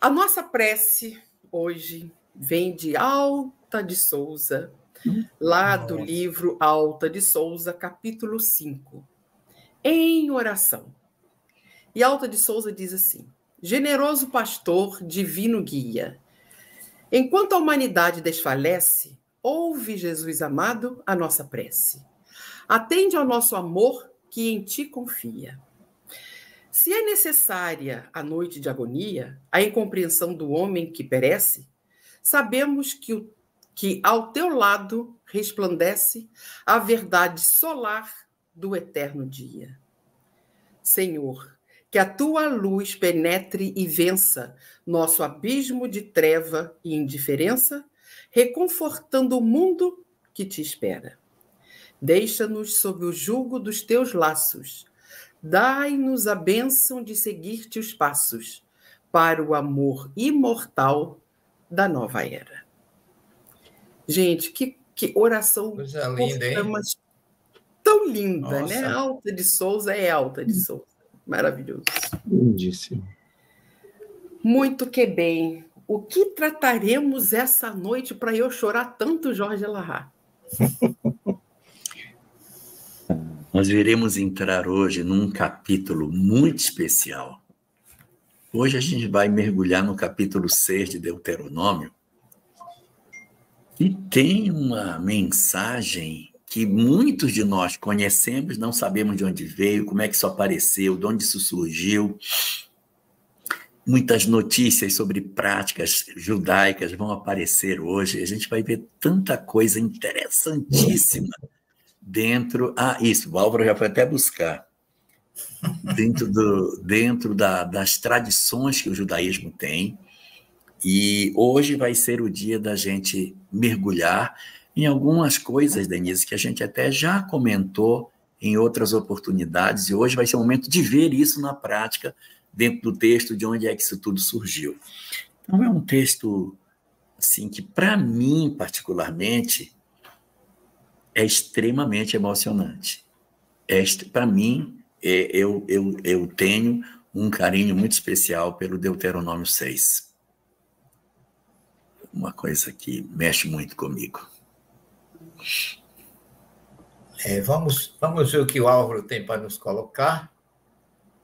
A nossa prece hoje vem de Alta de Souza, lá do livro Alta de Souza, capítulo 5, em oração. E Alta de Souza diz assim: generoso pastor, divino guia, enquanto a humanidade desfalece, ouve, Jesus amado, a nossa prece. Atende ao nosso amor que em ti confia. Se é necessária a noite de agonia, a incompreensão do homem que perece, sabemos que ao teu lado resplandece a verdade solar do eterno dia. Senhor, que a tua luz penetre e vença nosso abismo de treva e indiferença, reconfortando o mundo que te espera. Deixa-nos sob o jugo dos teus laços. Dai-nos a bênção de seguir teus passos para o amor imortal da nova era. Gente, que oração linda, hein? mas tão linda, Nossa. né? Alta de Souza é Alta de Souza. Maravilhoso. Lindíssimo. Muito que bem. O que trataremos essa noite para eu chorar tanto, Jorge Elahá? Nós iremos entrar hoje num capítulo muito especial. Hoje a gente vai mergulhar no capítulo 6 de Deuteronômio e tem uma mensagem que muitos de nós conhecemos, não sabemos de onde veio, como é que isso apareceu, de onde isso surgiu. Muitas notícias sobre práticas judaicas vão aparecer hoje. A gente vai ver tanta coisa interessantíssima dentro... isso, o Álvaro já foi até buscar. Dentro das tradições que o judaísmo tem. E hoje vai ser o dia da gente mergulhar em algumas coisas, Denise, que a gente até já comentou em outras oportunidades, e hoje vai ser o momento de ver isso na prática, dentro do texto, de onde é que isso tudo surgiu. Então, é um texto assim, que, para mim, particularmente, é extremamente emocionante. Para mim, eu tenho um carinho muito especial pelo Deuteronômio 6. Uma coisa que mexe muito comigo. Vamos ver o que o Álvaro tem para nos colocar,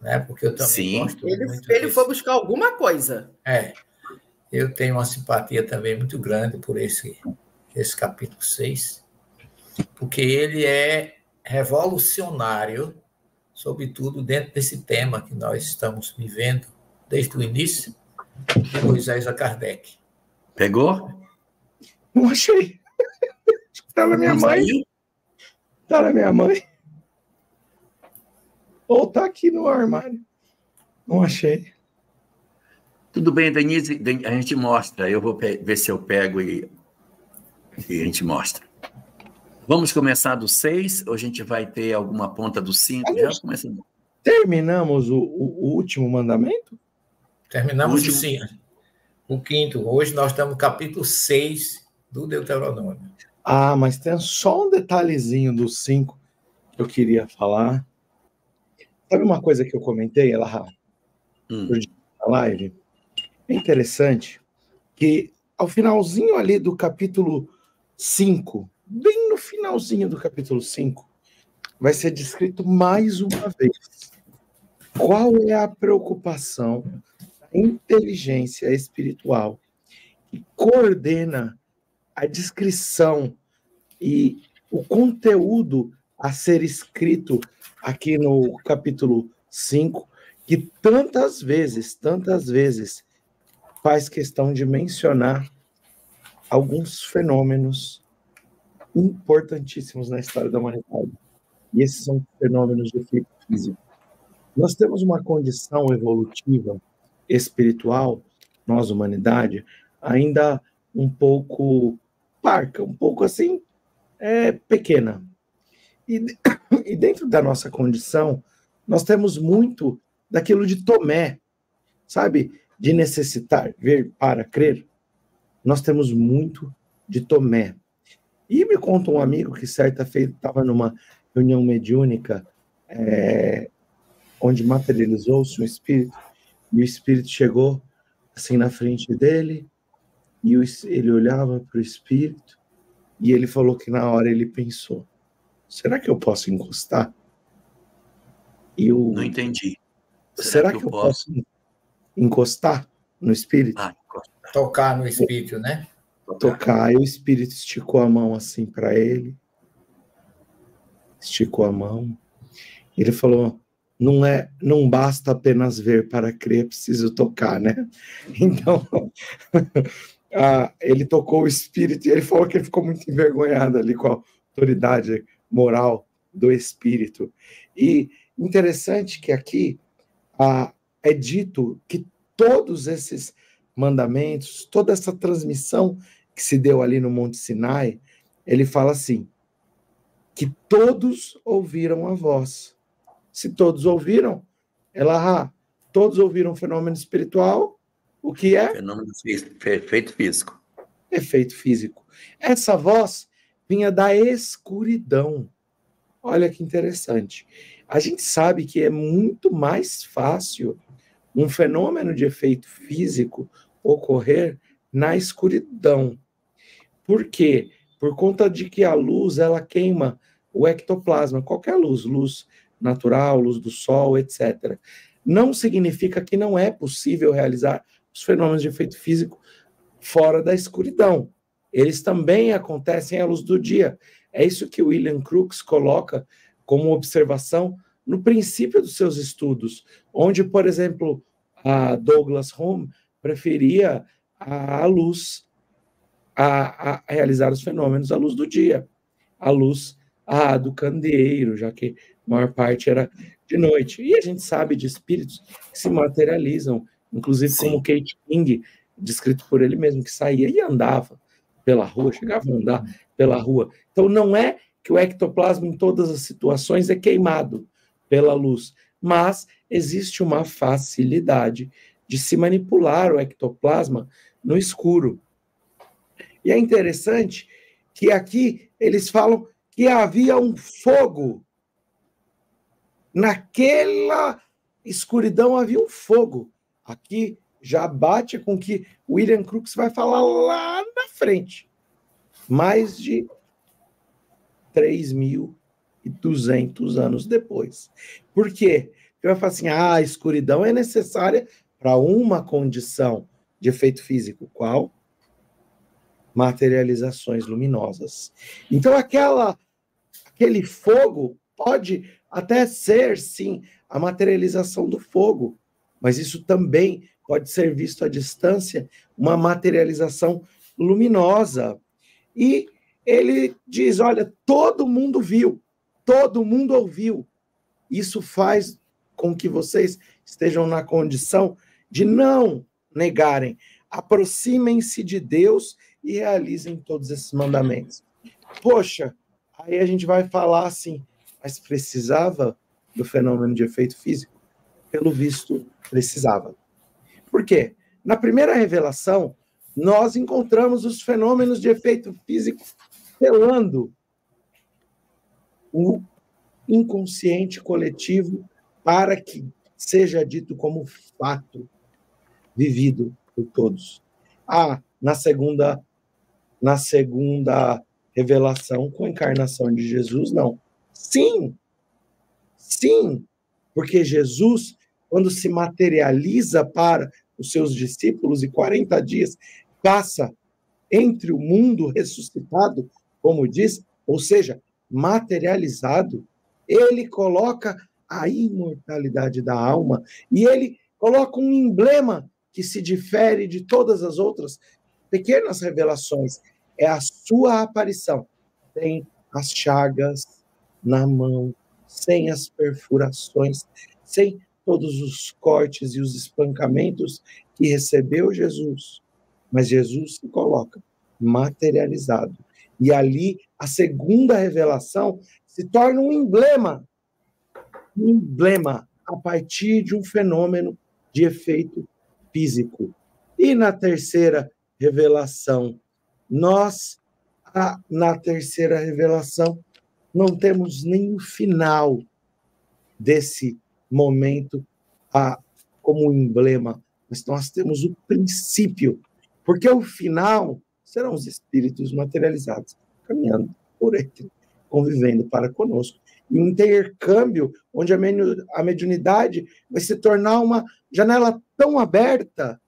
né? Porque eu também gosto muito. Ele foi buscar alguma coisa. Eu tenho uma simpatia também muito grande por esse capítulo 6, porque ele é revolucionário, sobretudo dentro desse tema que nós estamos vivendo desde o início, de Moisés a Kardec. Pegou? Não achei. Está na minha mãe. Está na minha mãe. Ou está aqui no armário. Não achei. Tudo bem, Denise, a gente mostra. Eu vou ver se eu pego e a gente mostra. Vamos começar do 6 ou a gente vai ter alguma ponta do 5? Já começamos. Terminamos o último mandamento? Terminamos o quinto. Hoje nós estamos no capítulo 6 do Deuteronômio. Mas tem só um detalhezinho do 5 que eu queria falar. Sabe uma coisa que eu comentei, Elahá, na live? É interessante que ao finalzinho ali do capítulo 5, bem no finalzinho do capítulo 5, vai ser descrito mais uma vez qual é a preocupação da inteligência espiritual que coordena a descrição e o conteúdo a ser escrito aqui no capítulo 5, que tantas vezes faz questão de mencionar alguns fenômenos importantíssimos na história da humanidade. E esses são fenômenos de efeito físico. Nós temos uma condição evolutiva, espiritual, nós, humanidade, ainda um pouco parca, um pouco assim, pequena. E dentro da nossa condição, nós temos muito daquilo de Tomé, sabe? De necessitar, ver para crer. Nós temos muito de Tomé. E me conta um amigo que certa feita estava numa reunião mediúnica, onde materializou-se um espírito, e o espírito chegou assim na frente dele, e ele olhava para o Espírito, e ele falou que na hora ele pensou, será que eu posso encostar? Não entendi. Será que eu posso encostar no Espírito? Encostar. Tocar no Espírito, né? Tocar. Aí o Espírito esticou a mão assim para ele. Esticou a mão. Ele falou, não basta apenas ver para crer, é preciso tocar, né? Então, ele tocou o Espírito e ele falou que ele ficou muito envergonhado ali com a autoridade moral do Espírito. E interessante que aqui é dito que todos esses mandamentos, toda essa transmissão que se deu ali no Monte Sinai, ele fala assim, que todos ouviram a voz. Se todos ouviram, todos ouviram o fenômeno espiritual, o que é? Fenômeno efeito físico. Efeito físico. Essa voz vinha da escuridão. Olha que interessante. A gente sabe que é muito mais fácil um fenômeno de efeito físico ocorrer na escuridão. Por quê? Por conta de que a luz, ela queima o ectoplasma, qualquer luz natural, luz do sol, etc. Não significa que não é possível realizar os fenômenos de efeito físico fora da escuridão. Eles também acontecem à luz do dia. É isso que o William Crookes coloca como observação no princípio dos seus estudos, onde, por exemplo, a Douglas Home preferia a luz a realizar os fenômenos à luz do dia, à luz do candeeiro, já que a maior parte era de noite. E a gente sabe de espíritos que se materializam, inclusive como Kate King, descrito por ele mesmo, que saía e andava pela rua, chegava a andar pela rua. Então não é que o ectoplasma em todas as situações é queimado pela luz, mas existe uma facilidade de se manipular o ectoplasma no escuro. E é interessante que aqui eles falam que havia um fogo. Naquela escuridão havia um fogo. Aqui já bate com o que William Crookes vai falar lá na frente. Mais de 3.200 anos depois. Por quê? Porque vai falar assim, a escuridão é necessária para uma condição de efeito físico. Qual? Materializações luminosas. Então, aquele fogo pode até ser, sim, a materialização do fogo, mas isso também pode ser visto à distância, uma materialização luminosa. E ele diz, olha, todo mundo viu, todo mundo ouviu. Isso faz com que vocês estejam na condição de não negarem. Aproximem-se de Deus e realizem todos esses mandamentos. Poxa, aí a gente vai falar assim, mas precisava do fenômeno de efeito físico? Pelo visto, precisava. Por quê? Na primeira revelação, nós encontramos os fenômenos de efeito físico selando o inconsciente coletivo para que seja dito como fato vivido por todos. Na segunda revelação com a encarnação de Jesus, não. Sim, porque Jesus, quando se materializa para os seus discípulos e 40 dias passa entre o mundo ressuscitado, como diz, ou seja, materializado, ele coloca a imortalidade da alma e ele coloca um emblema que se difere de todas as outras pequenas revelações. É a sua aparição. Tem as chagas na mão, sem as perfurações, sem todos os cortes e os espancamentos que recebeu Jesus. Mas Jesus se coloca materializado. E ali, a segunda revelação se torna um emblema a partir de um fenômeno de efeito físico. E na terceira revelação, na terceira revelação, não temos nem o final desse momento como emblema mas nós temos o princípio, porque o final serão os espíritos materializados, caminhando por entre, convivendo para conosco. E um intercâmbio onde a mediunidade vai se tornar uma janela tão aberta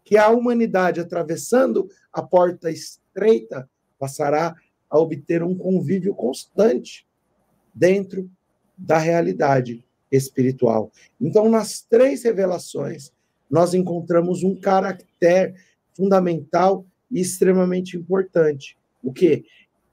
que a humanidade, atravessando a porta estreita, passará a obter um convívio constante dentro da realidade espiritual. Então, nas 3 revelações, nós encontramos um caractere fundamental e extremamente importante. O quê?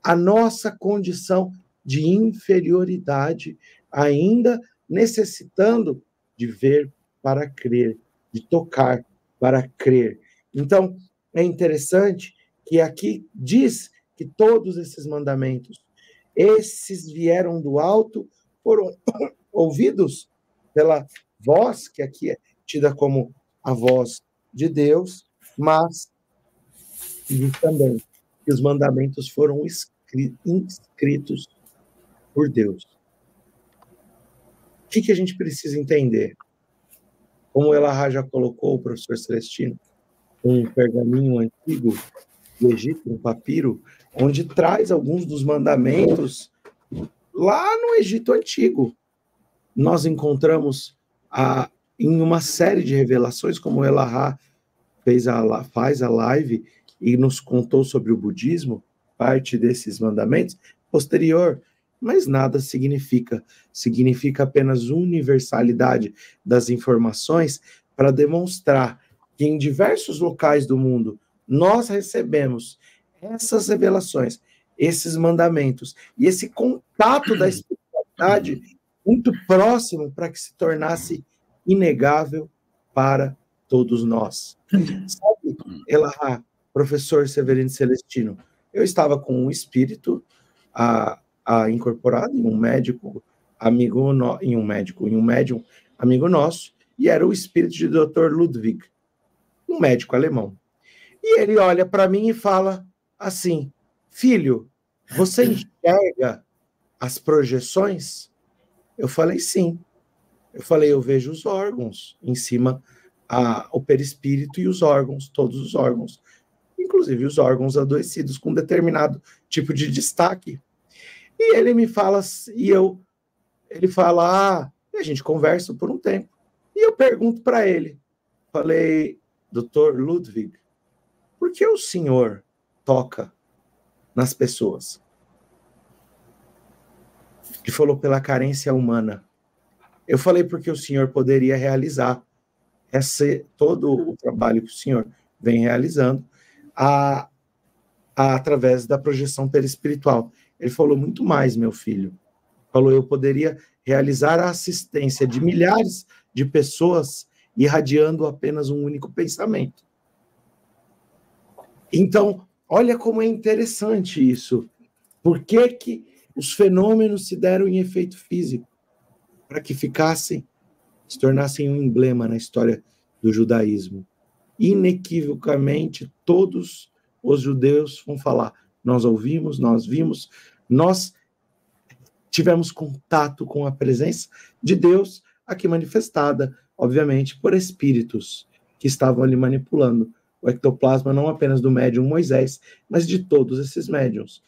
A nossa condição de inferioridade, ainda necessitando de ver para crer, de tocar para crer. Então, é interessante que aqui diz que todos esses mandamentos, esses vieram do alto, foram ouvidos pela voz, que aqui é tida como a voz de Deus, mas diz também que os mandamentos foram inscritos por Deus. O que a gente precisa entender? Como o Elahá já colocou, o professor Celestino, um pergaminho antigo do Egito, um papiro, onde traz alguns dos mandamentos lá no Egito Antigo. Nós encontramos em uma série de revelações, como o Elahá faz a live e nos contou sobre o budismo, parte desses mandamentos, posterior, mas nada significa. Significa apenas universalidade das informações para demonstrar que em diversos locais do mundo nós recebemos essas revelações, esses mandamentos, e esse contato da espiritualidade muito próximo para que se tornasse inegável para todos nós. Sabe, Elahá, professor Severino Celestino, eu estava com um espírito incorporado em um médico amigo, em um médium amigo nosso, e era o espírito de Dr. Ludwig, um médico alemão. E ele olha para mim e fala assim: filho, você enxerga as projeções? Eu falei, sim. Eu falei, eu vejo os órgãos em cima, o perispírito e os órgãos, todos os órgãos, inclusive os órgãos adoecidos com determinado tipo de destaque. E ele me fala, ele fala, e a gente conversa por um tempo. E eu pergunto para ele, falei, Dr. Ludwig, por que o senhor toca nas pessoas? Ele falou, pela carência humana. Eu falei, porque o senhor poderia realizar todo o trabalho que o senhor vem realizando através da projeção perispiritual. Ele falou, muito mais, meu filho. Falou, eu poderia realizar a assistência de milhares de pessoas irradiando apenas um único pensamento. Então, olha como é interessante isso. Por que os fenômenos se deram em efeito físico? Para que se tornassem um emblema na história do judaísmo. Inequivocamente, todos os judeus vão falar, nós ouvimos, nós vimos, nós tivemos contato com a presença de Deus aqui manifestada, obviamente, por espíritos que estavam ali manipulando o ectoplasma, não apenas do médium Moisés, mas de todos esses médiuns.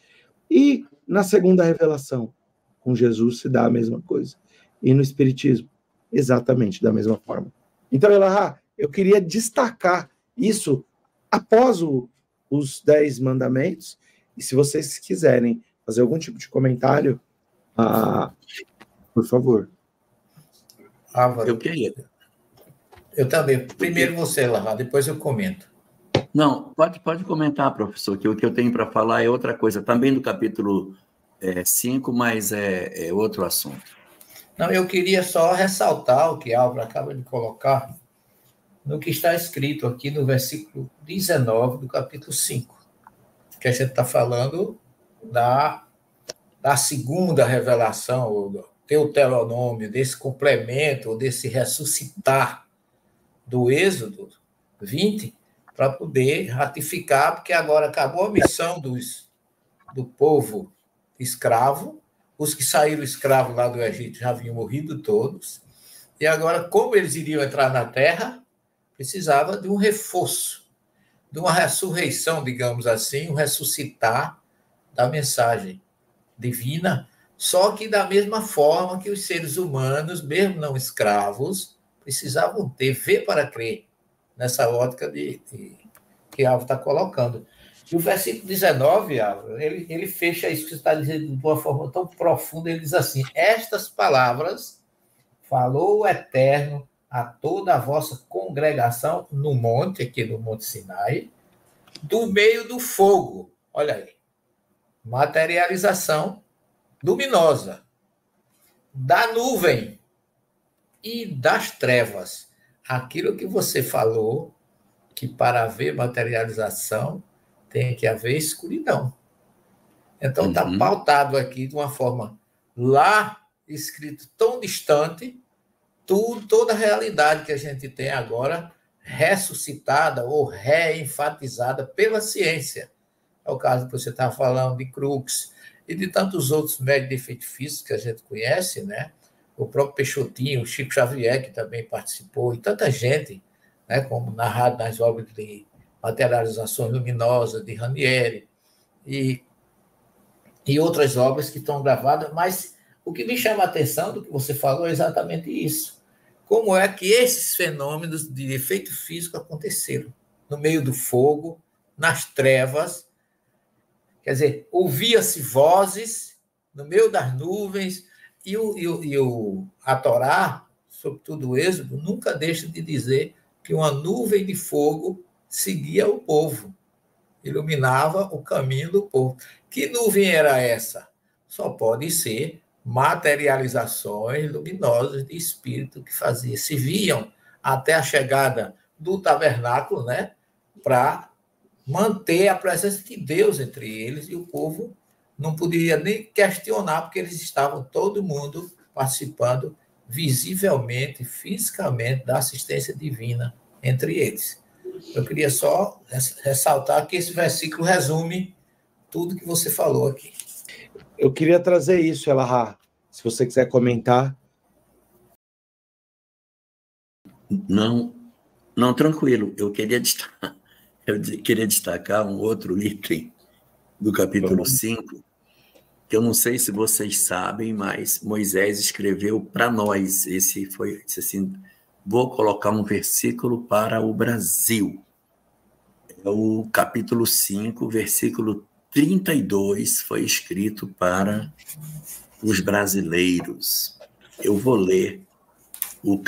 E na segunda revelação, com Jesus se dá a mesma coisa. E no Espiritismo, exatamente da mesma forma. Então, Elahá, eu queria destacar isso após os 10 mandamentos, e se vocês quiserem fazer algum tipo de comentário, por favor. Álvaro, Eu queria. Eu também. Primeiro você, Elahá, depois eu comento. Não, pode comentar, professor, que o que eu tenho para falar é outra coisa, também do capítulo 5, mas é outro assunto. Não, eu queria só ressaltar o que Álvaro acaba de colocar no que está escrito aqui no versículo 19 do capítulo 5, que a gente está falando da segunda revelação, ou do Deuteronômio, desse complemento, ou desse ressuscitar do Êxodo 20, para poder ratificar, porque agora acabou a missão do povo escravo, os que saíram escravos lá do Egito já haviam morrido todos, e agora, como eles iriam entrar na terra, precisava de um reforço, de uma ressurreição, digamos assim, um ressuscitar da mensagem divina, só que da mesma forma que os seres humanos, mesmo não escravos, precisavam ter, ver para crer, nessa ótica que Álvaro está colocando. E o versículo 19, Álvaro, ele fecha isso que você está dizendo de uma forma tão profunda, ele diz assim: estas palavras falou o Eterno a toda a vossa congregação no monte, aqui no Monte Sinai, do meio do fogo. Olha aí. Materialização luminosa, da nuvem e das trevas. Aquilo que você falou, que para haver materialização tem que haver escuridão. Então está pautado aqui de uma forma lá escrito tão distante, toda a realidade que a gente tem agora ressuscitada ou reenfatizada pela ciência. É o caso que você está falando de Crookes e de tantos outros médios de efeito físico que a gente conhece, né? O próprio Peixotinho, o Chico Xavier, que também participou, e tanta gente, né? Como narrado nas obras de materializações luminosas de Ranieri e outras obras que estão gravadas, mas o que me chama a atenção do que você falou é exatamente isso. Como é que esses fenômenos de efeito físico aconteceram? No meio do fogo, nas trevas, quer dizer, ouvia-se vozes no meio das nuvens, a Torá, sobretudo o Êxodo, nunca deixa de dizer que uma nuvem de fogo seguia o povo, iluminava o caminho do povo. Que nuvem era essa? Só pode ser materializações luminosas de espírito que se viam até a chegada do tabernáculo, né, para manter a presença de Deus entre eles, e o povo não poderia nem questionar, porque eles estavam, todo mundo, participando visivelmente, fisicamente, da assistência divina entre eles. Eu queria só ressaltar que esse versículo resume tudo que você falou aqui. Eu queria trazer isso, Elahá, se você quiser comentar. Não, tranquilo. Eu queria destacar um outro item do capítulo 5, que eu não sei se vocês sabem, mas Moisés escreveu para nós. Disse assim, vou colocar um versículo para o Brasil. É o capítulo 5, versículo 32, foi escrito para os brasileiros. Eu vou ler o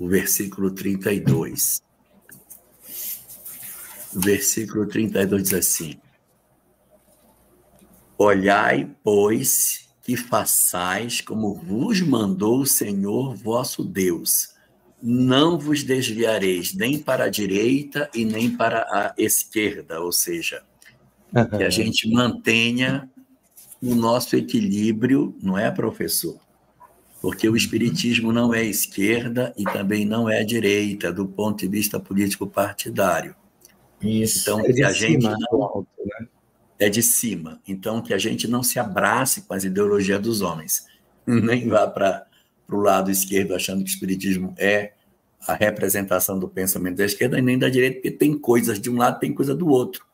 versículo 32. O versículo 32 diz assim: olhai, pois, que façais como vos mandou o Senhor vosso Deus. Não vos desviareis nem para a direita e nem para a esquerda, ou seja, que a gente mantenha o nosso equilíbrio, não é, professor? Porque o espiritismo não é esquerda e também não é direita, do ponto de vista político partidário. Isso. Então, É que a de gente cima, não... alto, né? É de cima. Então, que a gente não se abrace com as ideologias dos homens, nem vá para o lado esquerdo achando que o espiritismo é a representação do pensamento da esquerda e nem da direita, porque tem coisas de um lado, tem coisa do outro.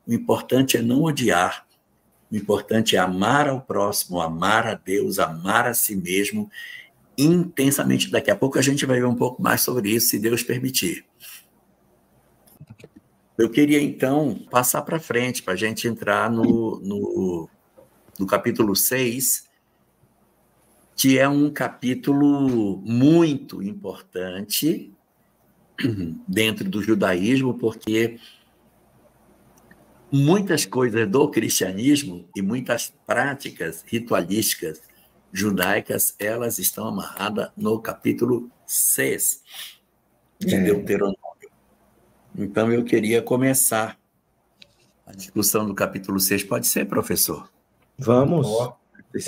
O importante é não odiar, o importante é amar ao próximo, amar a Deus, amar a si mesmo intensamente. Daqui a pouco a gente vai ver um pouco mais sobre isso, se Deus permitir. Eu queria, então, passar para frente, para a gente entrar no capítulo 6, que é um capítulo muito importante dentro do judaísmo, porque muitas coisas do cristianismo e muitas práticas ritualísticas judaicas, elas estão amarradas no capítulo 6 de Deuteronômio. Então, eu queria começar a discussão do capítulo 6. Pode ser, professor? Vamos.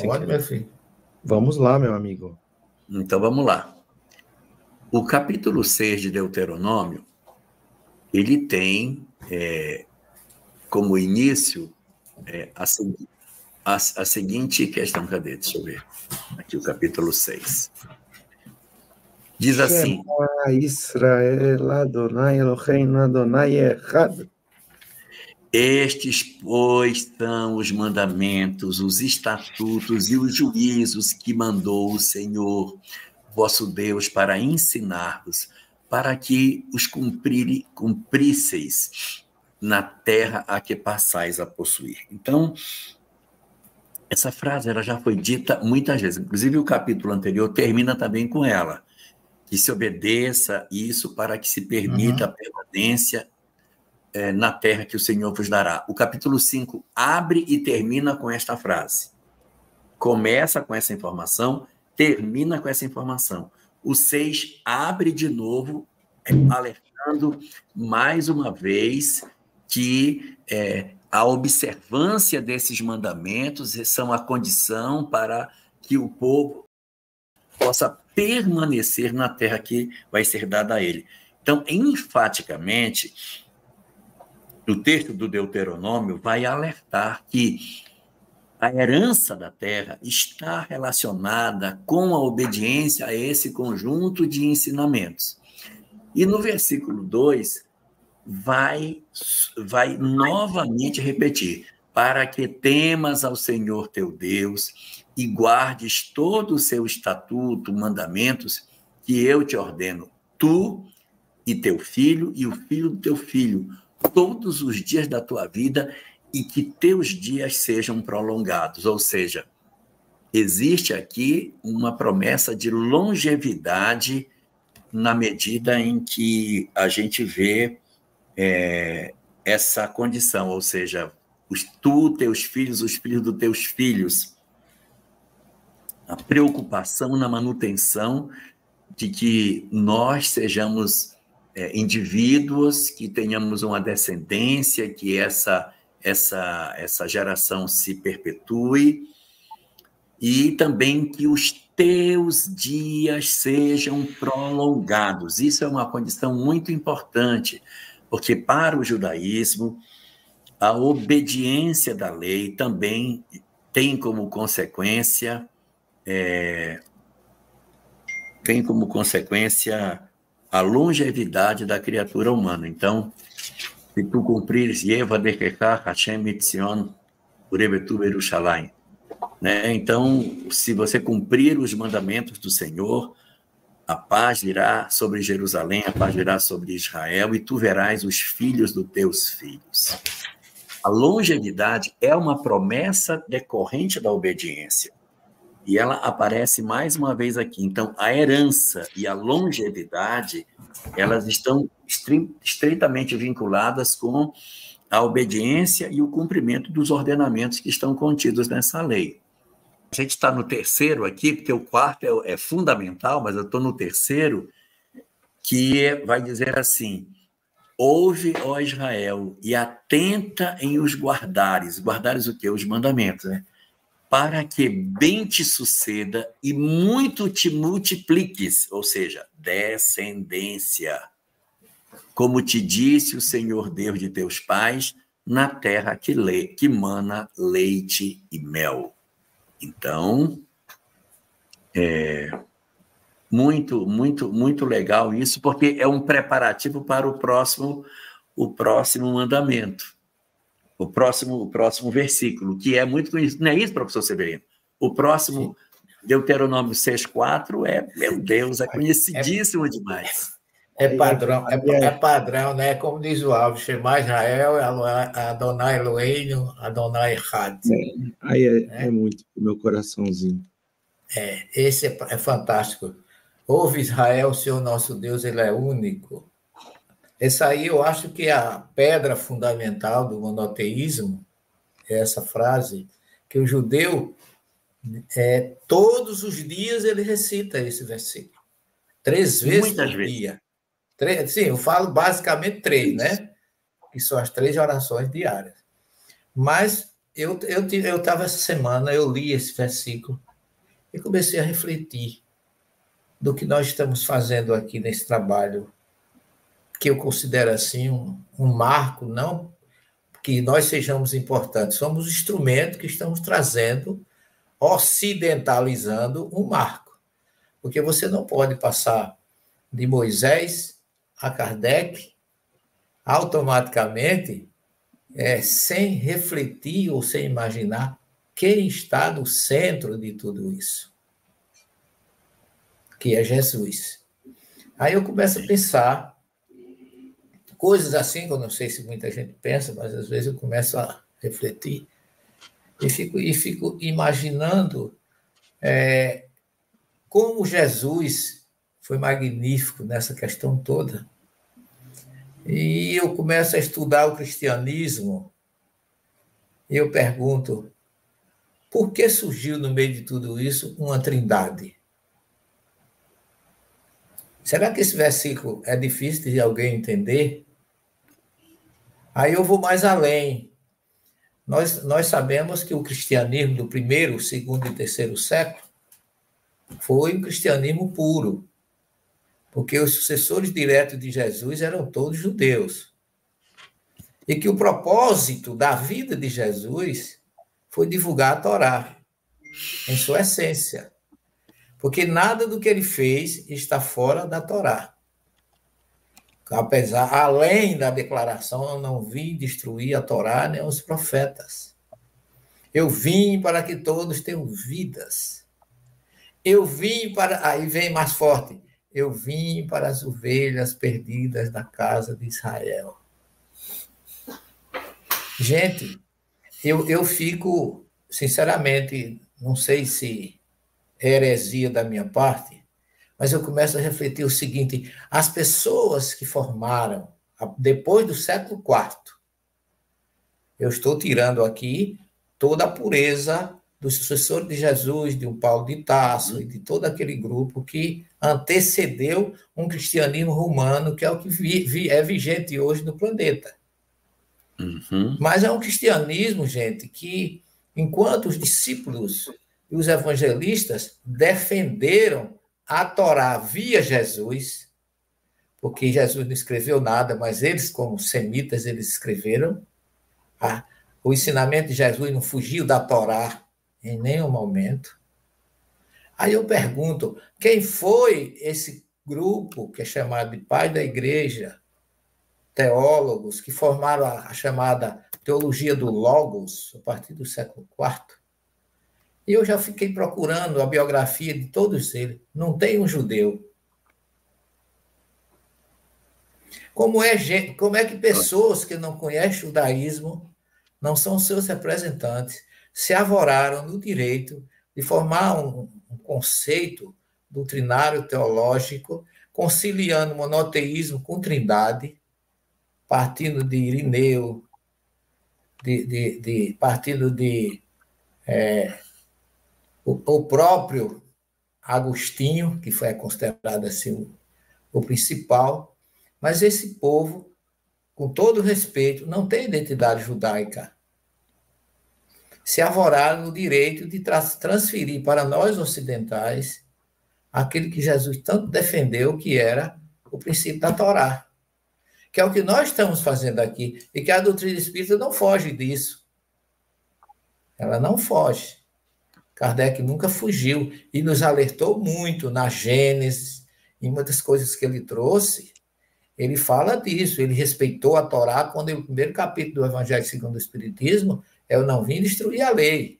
Pode, meu filho. Vamos lá, meu amigo. Então, vamos lá. O capítulo 6 de Deuteronômio, ele tem como início a seguinte questão. Cadê? Deixa eu ver. Aqui o capítulo 6. Diz assim: Israel, Adonai Eloheinu, Adonai Echad. Estes, pois, são os mandamentos, os estatutos e os juízos que mandou o Senhor, vosso Deus, para ensinar-vos, para que os cumprisseis na terra a que passais a possuir. Então, essa frase ela já foi dita muitas vezes, inclusive o capítulo anterior termina também com ela, que se obedeça isso para que se permita a permanência na terra que o Senhor vos dará. O capítulo 5 abre e termina com esta frase. Começa com essa informação, termina com essa informação. O 6 abre de novo, alertando mais uma vez que a observância desses mandamentos são a condição para que o povo possa permanecer na terra que vai ser dada a ele. Então, enfaticamente, o texto do Deuteronômio vai alertar que a herança da terra está relacionada com a obediência a esse conjunto de ensinamentos. E no versículo 2, vai novamente repetir: para que temas ao Senhor teu Deus e guardes todo o seu estatuto, mandamentos que eu te ordeno, tu e teu filho e o filho do teu filho, todos os dias da tua vida, e que teus dias sejam prolongados. Ou seja, existe aqui uma promessa de longevidade na medida em que a gente vê essa condição, ou seja, tu, teus filhos, os filhos dos teus filhos, a preocupação na manutenção de que nós sejamos indivíduos, que tenhamos uma descendência, que essa geração se perpetue, e também que os teus dias sejam prolongados. Isso é uma condição muito importante, porque para o judaísmo, a obediência da lei também tem como consequência a longevidade da criatura humana. Então, se tu cumprires Yeva Dekekah Hashem Mitzion Urebetu Yerushalayim, né? Então, se você cumprir os mandamentos do Senhor, a paz virá sobre Jerusalém, a paz virá sobre Israel, e tu verás os filhos dos teus filhos. A longevidade é uma promessa decorrente da obediência. E ela aparece mais uma vez aqui. Então, a herança e a longevidade, elas estão estreitamente vinculadas com a obediência e o cumprimento dos ordenamentos que estão contidos nessa lei. A gente está no terceiro aqui, porque o quarto é fundamental, mas eu estou no terceiro, que vai dizer assim: ouve, ó Israel, e atenta em os guardares. Guardares o quê? Os mandamentos, né? Para que bem te suceda e muito te multipliques, ou seja, descendência, como te disse o Senhor Deus de teus pais, na terra que mana leite e mel. Então, muito, muito, muito legal isso, porque é um preparativo para o próximo mandamento. O próximo versículo, que é muito conhecido. Não é isso, professor Severino? O próximo, Deuteronômio 6,4, meu Deus, é conhecidíssimo demais. É padrão, né? Como diz o Alves, Shema Israel, Adonai Eloheinu, Adonai Echad. Aí é muito pro meu coraçãozinho. Esse é fantástico. Ouve Israel, o Senhor nosso Deus, ele é único. Essa aí eu acho que é a pedra fundamental do monoteísmo, é essa frase, que o judeu, todos os dias ele recita esse versículo. 3 vezes Muitas por vezes. dia. Sim, eu falo basicamente 3, né? Que são as 3 orações diárias. Mas eu estava essa semana, eu li esse versículo e comecei a refletir do que nós estamos fazendo aqui nesse trabalho, que eu considero assim um marco, não que nós sejamos importantes, somos instrumentos que estamos trazendo, ocidentalizando um marco. Porque você não pode passar de Moisés a Kardec, automaticamente, sem refletir ou sem imaginar quem está no centro de tudo isso, que é Jesus. Aí eu começo a pensar coisas assim, que eu não sei se muita gente pensa, mas às vezes eu começo a refletir e fico imaginando como Jesus foi magnífico nessa questão toda. E eu começo a estudar o cristianismo e eu pergunto, por que surgiu no meio de tudo isso uma trindade? Será que esse versículo é difícil de alguém entender? Aí eu vou mais além. Nós sabemos que o cristianismo do primeiro, segundo e terceiro século foi um cristianismo puro, porque os sucessores diretos de Jesus eram todos judeus. E que o propósito da vida de Jesus foi divulgar a Torá, em sua essência. Porque nada do que ele fez está fora da Torá. Além da declaração, eu não vim destruir a Torá nem os profetas. Eu vim para que todos tenham vidas. Eu vim para... Aí vem mais forte. Eu vim para as ovelhas perdidas da casa de Israel. Gente, eu fico, sinceramente, não sei se é heresia da minha parte, mas eu começo a refletir o seguinte, as pessoas que formaram, depois do século IV, eu estou tirando aqui toda a pureza do sucessor de Jesus, de um Paulo de Tarso e de todo aquele grupo que antecedeu um cristianismo romano, que é o que é vigente hoje no planeta. Uhum. Mas é um cristianismo, gente, que, enquanto os discípulos e os evangelistas defenderam a Torá via Jesus, porque Jesus não escreveu nada, mas eles, como semitas, eles escreveram. O ensinamento de Jesus não fugiu da Torá em nenhum momento. Aí eu pergunto, quem foi esse grupo que é chamado de pai da igreja, teólogos, que formaram a chamada teologia do Logos, a partir do século IV? E eu já fiquei procurando a biografia de todos eles. Não tem um judeu. Como é que pessoas que não conhecem o judaísmo, não são seus representantes, se arvoraram no direito de formar um conceito doutrinário teológico, conciliando monoteísmo com trindade, partindo de Irineu, partindo de o próprio Agostinho, que foi considerado assim o principal, mas esse povo, com todo respeito, não tem identidade judaica. Se arvoraram no direito de transferir para nós ocidentais aquilo que Jesus tanto defendeu, que era o princípio da Torá, que é o que nós estamos fazendo aqui, e que a doutrina espírita não foge disso. Ela não foge. Kardec nunca fugiu e nos alertou muito na Gênesis, em muitas coisas que ele trouxe, ele fala disso, ele respeitou a Torá quando no primeiro capítulo do Evangelho segundo o Espiritismo, eu não vim destruir a lei.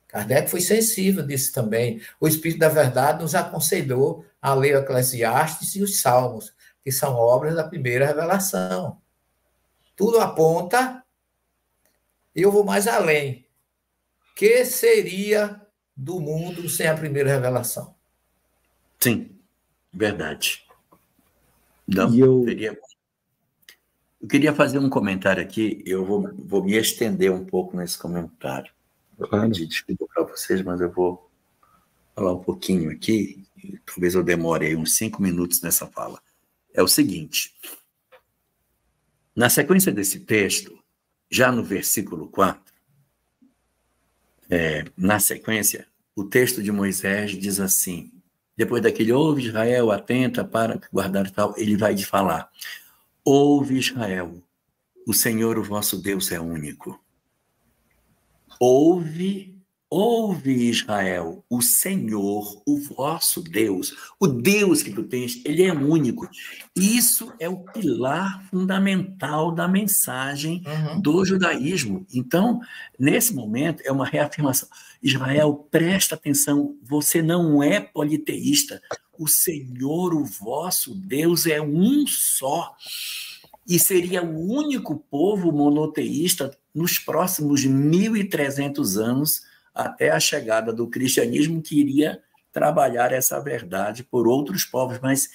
Kardec foi sensível disso também. O Espírito da Verdade nos aconselhou a ler o Eclesiastes e os Salmos, que são obras da primeira revelação. Tudo aponta, e eu vou mais além. Que seria do mundo sem a primeira revelação? Sim, verdade. Não, eu queria fazer um comentário aqui, eu vou me estender um pouco nesse comentário. Claro. Pedir desculpa para vocês, mas eu vou falar um pouquinho aqui, talvez eu demore aí uns 5 minutos nessa fala. É o seguinte, na sequência desse texto, já no versículo 4, na sequência, o texto de Moisés diz assim, depois daquele, ouve Israel, atenta para guardar e tal, ele vai falar, ouve Israel, o Senhor, o vosso Deus é único. Ouve ouve, Israel, o Senhor, o vosso Deus, o Deus que tu tens, ele é único. Isso é o pilar fundamental da mensagem do judaísmo. Então, nesse momento, é uma reafirmação. Israel, presta atenção, você não é politeísta. O Senhor, o vosso Deus, é um só. E seria o único povo monoteísta nos próximos 1.300 anos, até a chegada do cristianismo, que iria trabalhar essa verdade por outros povos. Mas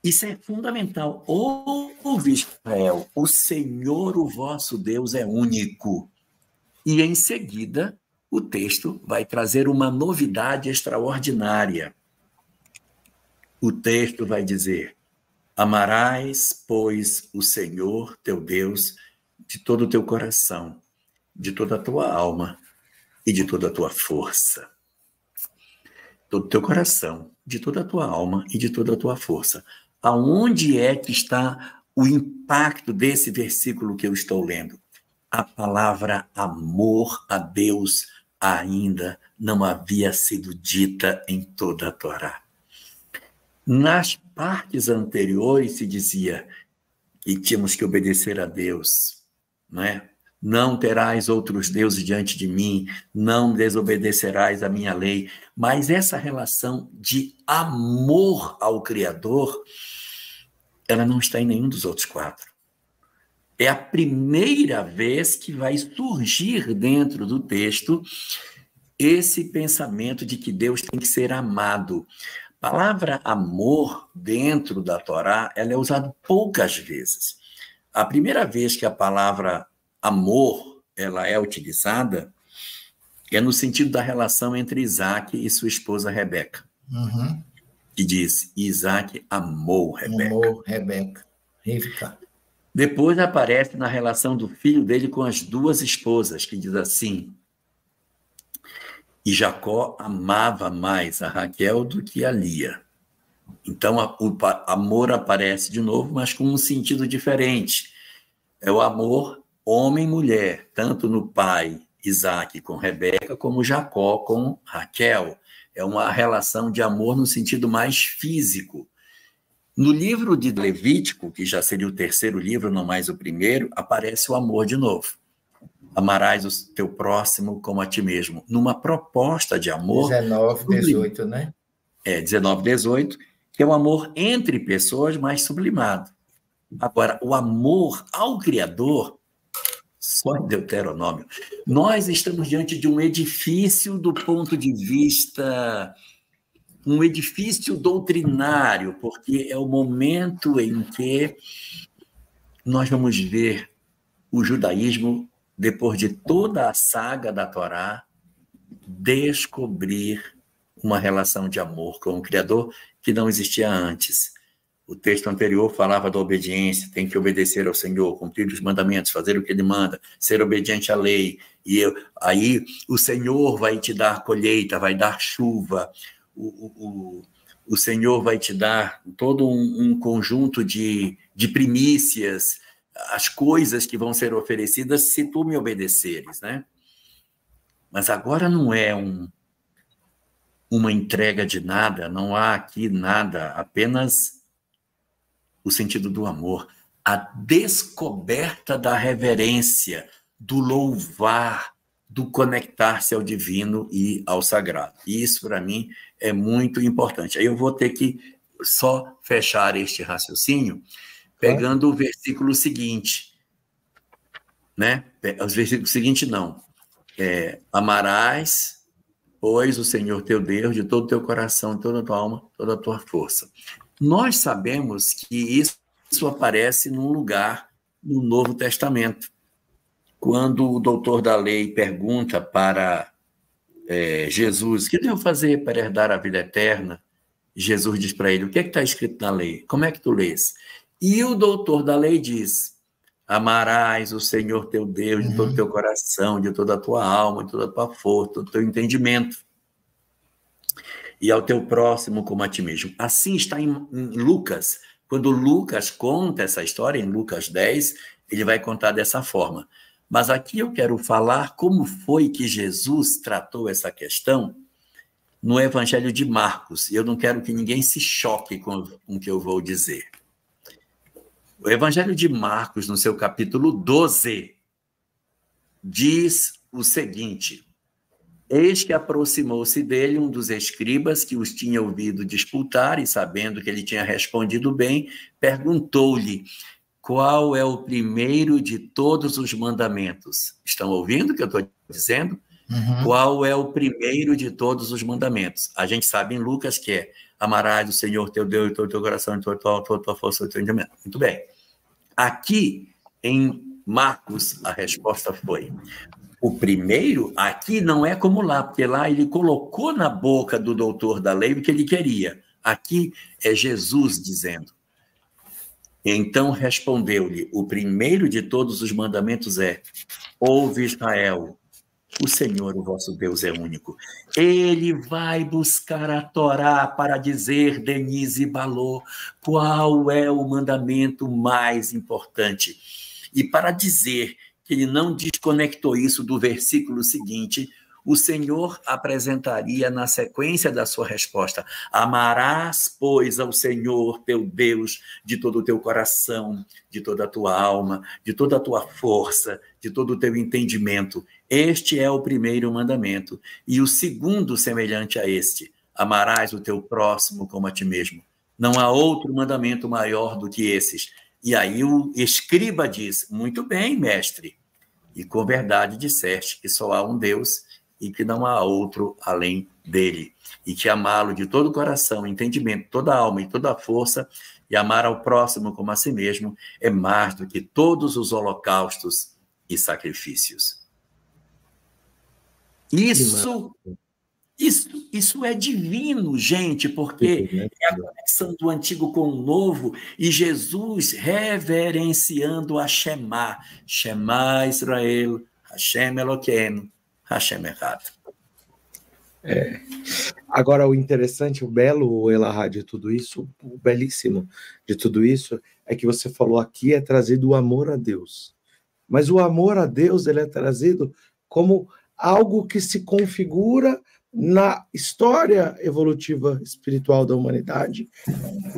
isso é fundamental. Ouve, Israel, o Senhor, o vosso Deus, é único. E, em seguida, o texto vai trazer uma novidade extraordinária. O texto vai dizer: amarás, pois, o Senhor, teu Deus, de todo o teu coração, de toda a tua alma e de toda a tua força. Todo o teu coração, de toda a tua alma e de toda a tua força. Aonde é que está o impacto desse versículo que eu estou lendo? A palavra amor a Deus ainda não havia sido dita em toda a Torá. Nas partes anteriores se dizia que tínhamos que obedecer a Deus, não é? Não terás outros deuses diante de mim, não desobedecerás a minha lei. Mas essa relação de amor ao Criador, ela não está em nenhum dos outros 4. É a primeira vez que vai surgir dentro do texto esse pensamento de que Deus tem que ser amado. A palavra amor, dentro da Torá, ela é usada poucas vezes. A primeira vez que a palavra amor ela é utilizada é no sentido da relação entre Isaac e sua esposa Rebeca. Que diz: Isaac amou Rebeca. Amou Rebeca. Rivka. Depois aparece na relação do filho dele com as 2 esposas, que diz assim: e Jacó amava mais a Raquel do que a Lia. Então, o amor aparece de novo, mas com um sentido diferente. É o amor homem-mulher, tanto no pai Isaac com Rebeca, como Jacó com Raquel. É uma relação de amor no sentido mais físico. No livro de Levítico, que já seria o 3º livro, não mais o primeiro, aparece o amor de novo. Amarás o teu próximo como a ti mesmo. Numa proposta de amor... 19, 18, né? 19, 18, que é o amor entre pessoas mais sublimado. Agora, o amor ao Criador, só em Deuteronômio, nós estamos diante de um edifício do ponto de vista... um edifício doutrinário, porque é o momento em que nós vamos ver o judaísmo, depois de toda a saga da Torá, descobrir uma relação de amor com o Criador que não existia antes. O texto anterior falava da obediência, tem que obedecer ao Senhor, cumprir os mandamentos, fazer o que Ele manda, ser obediente à lei. E aí o Senhor vai te dar colheita, vai dar chuva, o Senhor vai te dar todo um conjunto de primícias, as coisas que vão ser oferecidas se tu me obedeceres, né? Mas agora não é uma entrega de nada, não há aqui nada, apenas o sentido do amor, a descoberta da reverência, do louvar, do conectar-se ao divino e ao sagrado. E isso, para mim, é muito importante. Aí eu vou ter que só fechar este raciocínio pegando o versículo seguinte, né? O versículo seguinte, não. Amarás, pois, o Senhor teu Deus de todo o teu coração, de toda a tua alma, toda a tua força. Nós sabemos que isso aparece num lugar no Novo Testamento. Quando o doutor da lei pergunta para Jesus: o que devo fazer para herdar a vida eterna? Jesus diz para ele: o que está escrito na lei? Como é que tu lês? E o doutor da lei diz: amarás o Senhor teu Deus de todo o teu coração, de toda a tua alma, de toda a tua força, todo o teu entendimento, e ao teu próximo como a ti mesmo. Assim está em Lucas. Quando Lucas conta essa história, em Lucas 10, ele vai contar dessa forma: Mas aqui eu quero falar como foi que Jesus tratou essa questão no Evangelho de Marcos. E eu não quero que ninguém se choque com o que eu vou dizer. O Evangelho de Marcos, no seu capítulo 12, diz o seguinte: eis que aproximou-se dele um dos escribas que os tinha ouvido disputar, e sabendo que ele tinha respondido bem, perguntou-lhe: qual é o primeiro de todos os mandamentos? Estão ouvindo o que eu estou dizendo? Uhum. Qual é o primeiro de todos os mandamentos? A gente sabe em Lucas que é: amarás o Senhor teu Deus de todo o teu coração, de toda a tua força e teu entendimento. Muito bem. Aqui, em Marcos, a resposta foi: o primeiro aqui não é como lá, porque lá ele colocou na boca do doutor da lei o que ele queria. Aqui é Jesus dizendo. Então respondeu-lhe: o primeiro de todos os mandamentos é: ouve Israel, o Senhor, o vosso Deus, é único. Ele vai buscar a Torá para dizer, Denise Balô, qual é o mandamento mais importante. E para dizer que ele não desconectou isso do versículo seguinte, o Senhor apresentaria na sequência da sua resposta: amarás, pois, ao Senhor teu Deus de todo o teu coração, de toda a tua alma, de toda a tua força, de todo o teu entendimento. Este é o primeiro mandamento. E o segundo, semelhante a este: amarás o teu próximo como a ti mesmo. Não há outro mandamento maior do que esses. E aí o escriba diz: muito bem, mestre, e com verdade disseste que só há um Deus e que não há outro além dele, e que amá-lo de todo o coração, entendimento, toda a alma e toda a força, e amar ao próximo como a si mesmo, é mais do que todos os holocaustos e sacrifícios. Isso é divino, gente, porque é a conexão do antigo com o novo, e Jesus reverenciando a Shema. Shema Israel, Hashem Eloqueno, Hashem Echad. Agora, o interessante, o belo, o Elahá, de tudo isso, o belíssimo de tudo isso, é que você falou aqui, é trazido o amor a Deus. Mas o amor a Deus, ele é trazido como algo que se configura na história evolutiva espiritual da humanidade.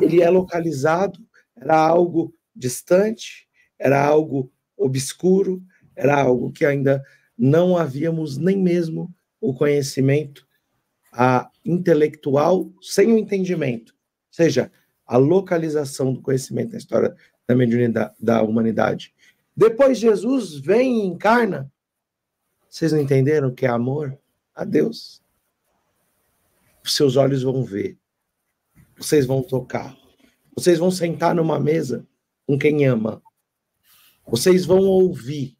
Ele é localizado, era algo distante, era algo obscuro, era algo que ainda não havíamos nem mesmo o conhecimento intelectual sem o entendimento. Ou seja, a localização do conhecimento na história da mediunidade da humanidade. Depois Jesus vem e encarna. Vocês não entenderam o que é amor a Deus? Seus olhos vão ver, vocês vão tocar, vocês vão sentar numa mesa com quem ama, vocês vão ouvir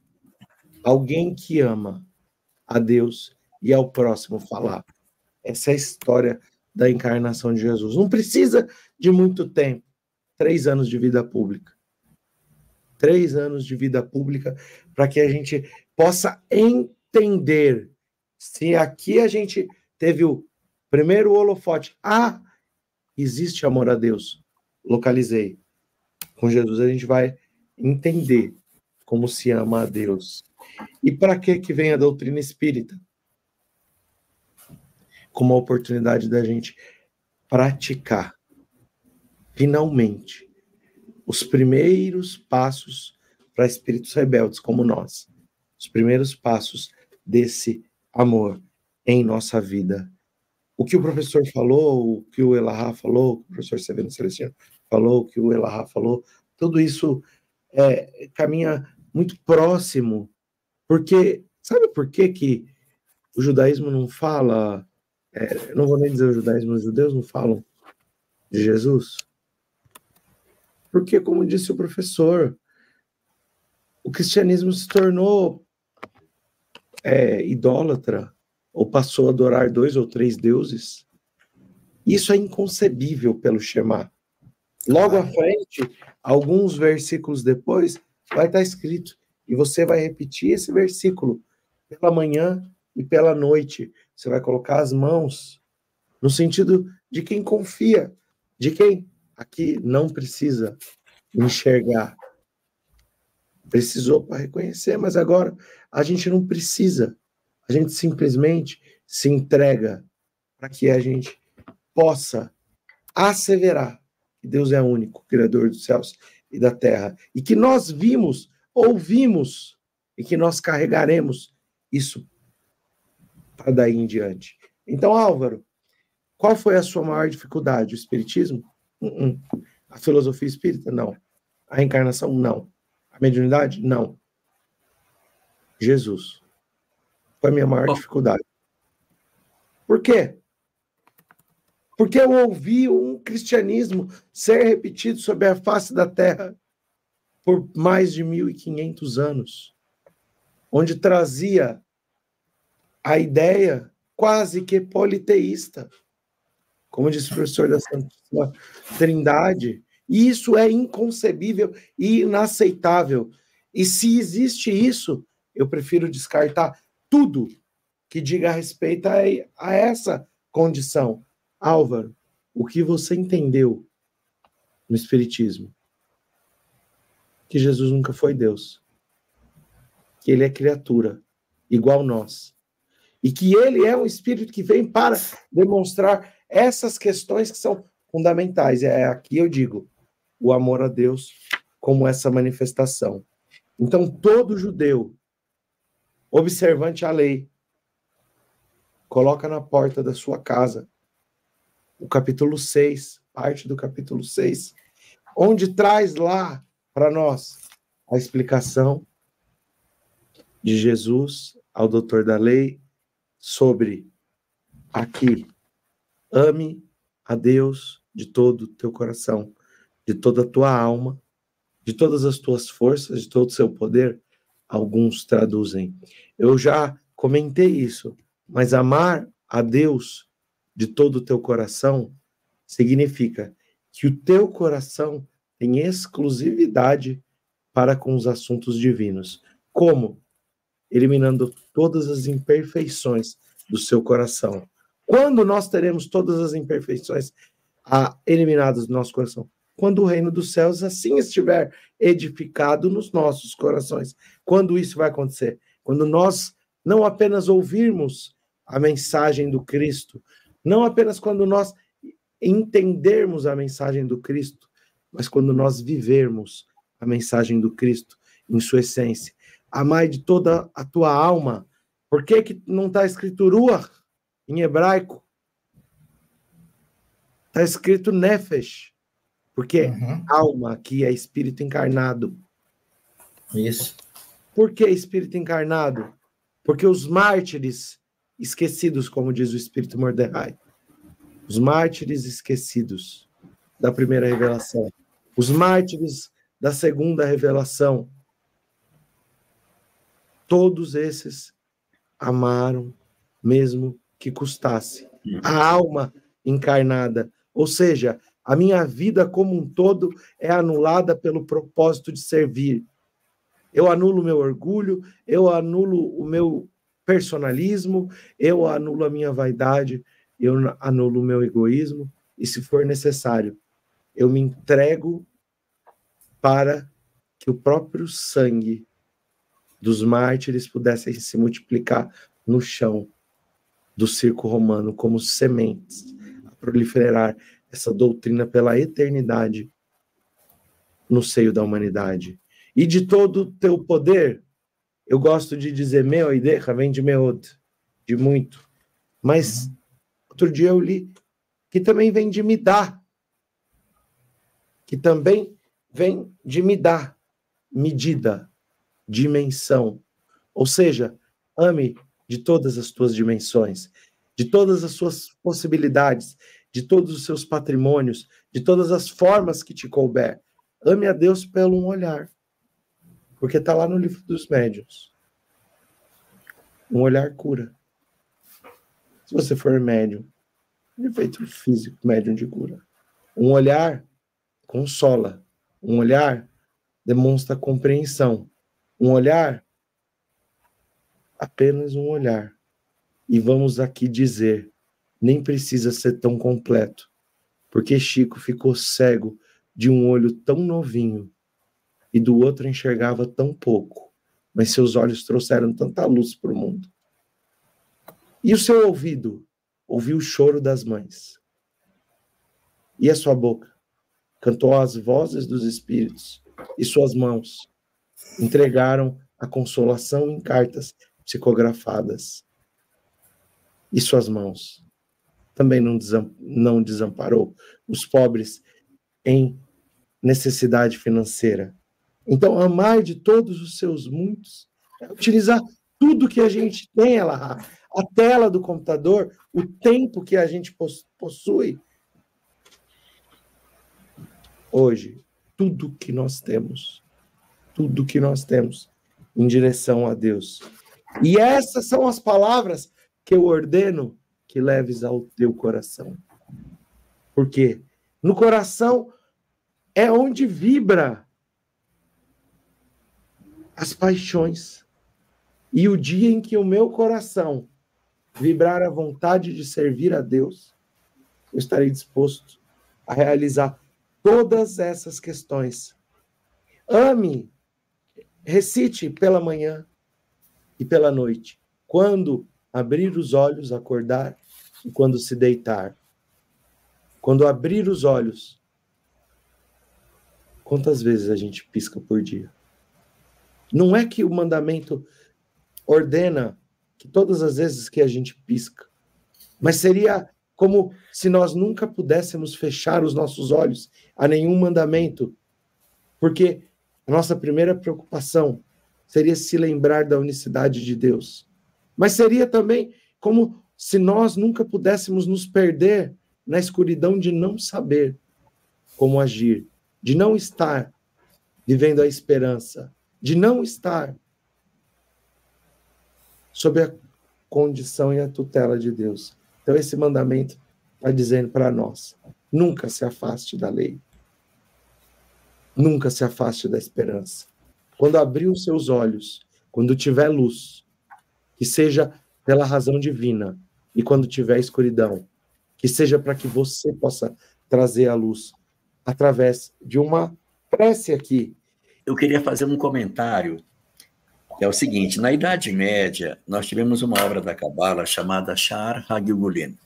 alguém que ama a Deus e ao próximo falar. Essa é a história da encarnação de Jesus. Não precisa de muito tempo. 3 anos de vida pública. 3 anos de vida pública para que a gente possa entender se aqui a gente teve o primeiro holofote. Existe amor a Deus. Localizei. Com Jesus a gente vai entender como se ama a Deus. E para que vem a doutrina espírita? Como a oportunidade da gente praticar, finalmente, os primeiros passos para espíritos rebeldes como nós. Os primeiros passos desse amor em nossa vida. O que o professor falou, o que o Elahá falou, o que o professor Severino Celestino falou, o que o Elahá falou, tudo isso caminha muito próximo, porque, sabe por que o judaísmo não fala, não vou nem dizer o judaísmo, os judeus não falam de Jesus? Porque, como disse o professor, o cristianismo se tornou idólatra, ou passou a adorar 2 ou 3 deuses. Isso é inconcebível pelo Shema. Logo à frente, alguns versículos depois, vai estar escrito, e você vai repetir esse versículo pela manhã e pela noite. Você vai colocar as mãos no sentido de quem confia, de quem aqui não precisa enxergar. precisou para reconhecer, mas agora a gente não precisa. A gente simplesmente se entrega para que a gente possa asseverar que Deus é único, Criador dos céus e da terra, e que nós vimos, ouvimos, e que nós carregaremos isso para daí em diante. Então, Álvaro, qual foi a sua maior dificuldade? O espiritismo? A filosofia espírita? Não. A reencarnação? Não. A mediunidade? Não. Jesus. Foi a minha maior dificuldade. Por quê? Porque eu ouvi um cristianismo ser repetido sobre a face da terra por mais de 1.500 anos, onde trazia a ideia quase que politeísta, como disse o professor da Santíssima Trindade, e isso é inconcebível e inaceitável. E se existe isso, eu prefiro descartar tudo que diga a respeito a essa condição. Álvaro, o que você entendeu no Espiritismo? Que Jesus nunca foi Deus. Que ele é criatura, igual nós. E que ele é um Espírito que vem para demonstrar essas questões que são fundamentais. Aqui eu digo, o amor a Deus como essa manifestação. Então, todo judeu, observante à lei, coloca na porta da sua casa o capítulo 6, parte do capítulo 6, onde traz lá para nós a explicação de Jesus ao doutor da lei sobre aqui, ame a Deus de todo o teu coração, de toda a tua alma, de todas as tuas forças, de todo o seu poder. Alguns traduzem. Eu já comentei isso, mas amar a Deus de todo o teu coração significa que o teu coração tem exclusividade para com os assuntos divinos. Como? Eliminando todas as imperfeições do seu coração. Quando nós teremos todas as imperfeições eliminadas do nosso coração? Quando o reino dos céus assim estiver edificado nos nossos corações. Quando isso vai acontecer? Quando nós não apenas ouvirmos a mensagem do Cristo, não apenas quando nós entendermos a mensagem do Cristo, mas quando nós vivermos a mensagem do Cristo em sua essência. Amai de toda a tua alma. Por que não está escrito ruach em hebraico? Está escrito nefesh, porque alma aqui é espírito encarnado. Isso. Por que espírito encarnado? Porque os mártires esquecidos, como diz o espírito Mordecai, os mártires esquecidos da primeira revelação, os mártires da segunda revelação, todos esses amaram mesmo que custasse. A alma encarnada, ou seja, a minha vida como um todo é anulada pelo propósito de servir. Eu anulo o meu orgulho, eu anulo o meu personalismo, eu anulo a minha vaidade, eu anulo o meu egoísmo, e se for necessário, eu me entrego para que o próprio sangue dos mártires pudessem se multiplicar no chão do circo romano como sementes, a proliferar essa doutrina pela eternidade no seio da humanidade. E de todo o teu poder, eu gosto de dizer meu ideia, vem de meod, de muito. Mas outro dia eu li que também vem de midá, que também vem de midá, medida, dimensão. Ou seja, ame de todas as tuas dimensões, de todas as suas possibilidades, de todos os seus patrimônios, de todas as formas que te couber. Ame a Deus pelo um olhar. Porque está lá no livro dos médiuns. Um olhar cura. Se você for médium, efeito físico, médium de cura. Um olhar consola. Um olhar demonstra compreensão. Um olhar, apenas um olhar. E vamos aqui dizer, nem precisa ser tão completo, porque Chico ficou cego de um olho tão novinho, e do outro enxergava tão pouco, mas seus olhos trouxeram tanta luz para o mundo. E o seu ouvido ouviu o choro das mães. E a sua boca cantou as vozes dos espíritos, e suas mãos entregaram a consolação em cartas psicografadas. E suas mãos também não desamparou os pobres em necessidade financeira. Então, amar de todos os seus muitos é utilizar tudo que a gente tem, a tela do computador, o tempo que a gente possui. Hoje, tudo que nós temos em direção a Deus. E essas são as palavras que eu ordeno que leves ao teu coração. Por quê? No coração é onde vibra as paixões. E o dia em que o meu coração vibrar a vontade de servir a Deus, eu estarei disposto a realizar todas essas questões. Ame, recite pela manhã e pela noite, quando abrir os olhos, acordar, e quando se deitar. Quando abrir os olhos, quantas vezes a gente pisca por dia? Não é que o mandamento ordena que todas as vezes que a gente pisca, mas seria como se nós nunca pudéssemos fechar os nossos olhos a nenhum mandamento, porque a nossa primeira preocupação seria se lembrar da unicidade de Deus. Mas seria também como se nós nunca pudéssemos nos perder na escuridão de não saber como agir, de não estar vivendo a esperança, de não estar sob a condição e a tutela de Deus. Então esse mandamento está dizendo para nós, nunca se afaste da lei. Nunca se afaste da esperança. Quando abrir os seus olhos, quando tiver luz, que seja pela razão divina, e quando tiver escuridão, que seja para que você possa trazer a luz através de uma prece aqui. Eu queria fazer um comentário, que é o seguinte: na Idade Média, nós tivemos uma obra da Cabala chamada Sha'ar HaGilgulin,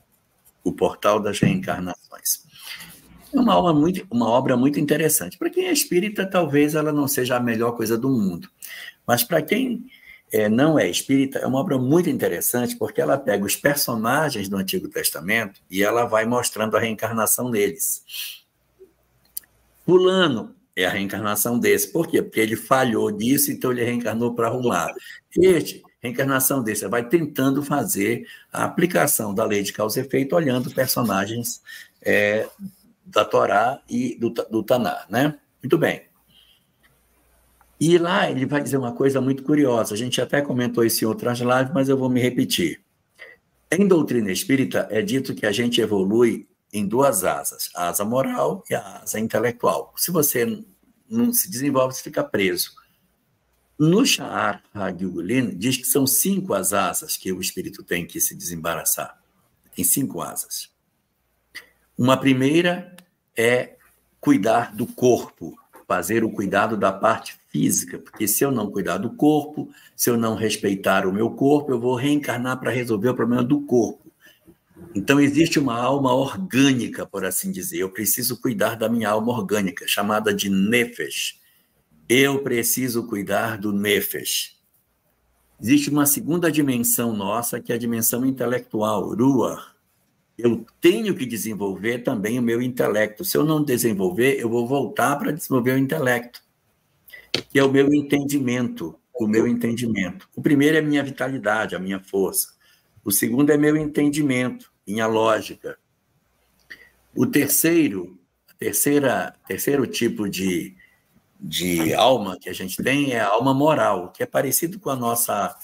o Portal das Reencarnações. É uma obra muito interessante. Para quem é espírita, talvez ela não seja a melhor coisa do mundo. Mas para quem não é espírita, é uma obra muito interessante, porque ela pega os personagens do Antigo Testamento e ela vai mostrando a reencarnação neles. Fulano é a reencarnação desse. Por quê? Porque ele falhou disso, então ele reencarnou para arrumar. Reencarnação desse, vai tentando fazer a aplicação da lei de causa e efeito, olhando personagens da Torá e do Taná, né? Muito bem. E lá ele vai dizer uma coisa muito curiosa, a gente até comentou isso em outras lives, mas eu vou me repetir. Em doutrina espírita é dito que a gente evolui em duas asas, a asa moral e a asa intelectual. Se você não se desenvolve, você fica preso. No Sha'ar HaGilgulin diz que são 5 as asas que o espírito tem que se desembaraçar. Tem 5 asas. Uma primeira é cuidar do corpo, fazer o cuidado da parte física, porque se eu não cuidar do corpo, se eu não respeitar o meu corpo, eu vou reencarnar para resolver o problema do corpo. Então, existe uma alma orgânica, por assim dizer. Eu preciso cuidar da minha alma orgânica, chamada de Nefesh. Eu preciso cuidar do Nefesh. Existe uma segunda dimensão nossa, que é a dimensão intelectual, Ruach. Eu tenho que desenvolver também o meu intelecto. Se eu não desenvolver, eu vou voltar para desenvolver o intelecto, que é o meu entendimento, O primeiro é a minha vitalidade, a minha força. O segundo é meu entendimento, minha lógica. O terceiro tipo de alma que a gente tem é a alma moral, que é parecido com a nossa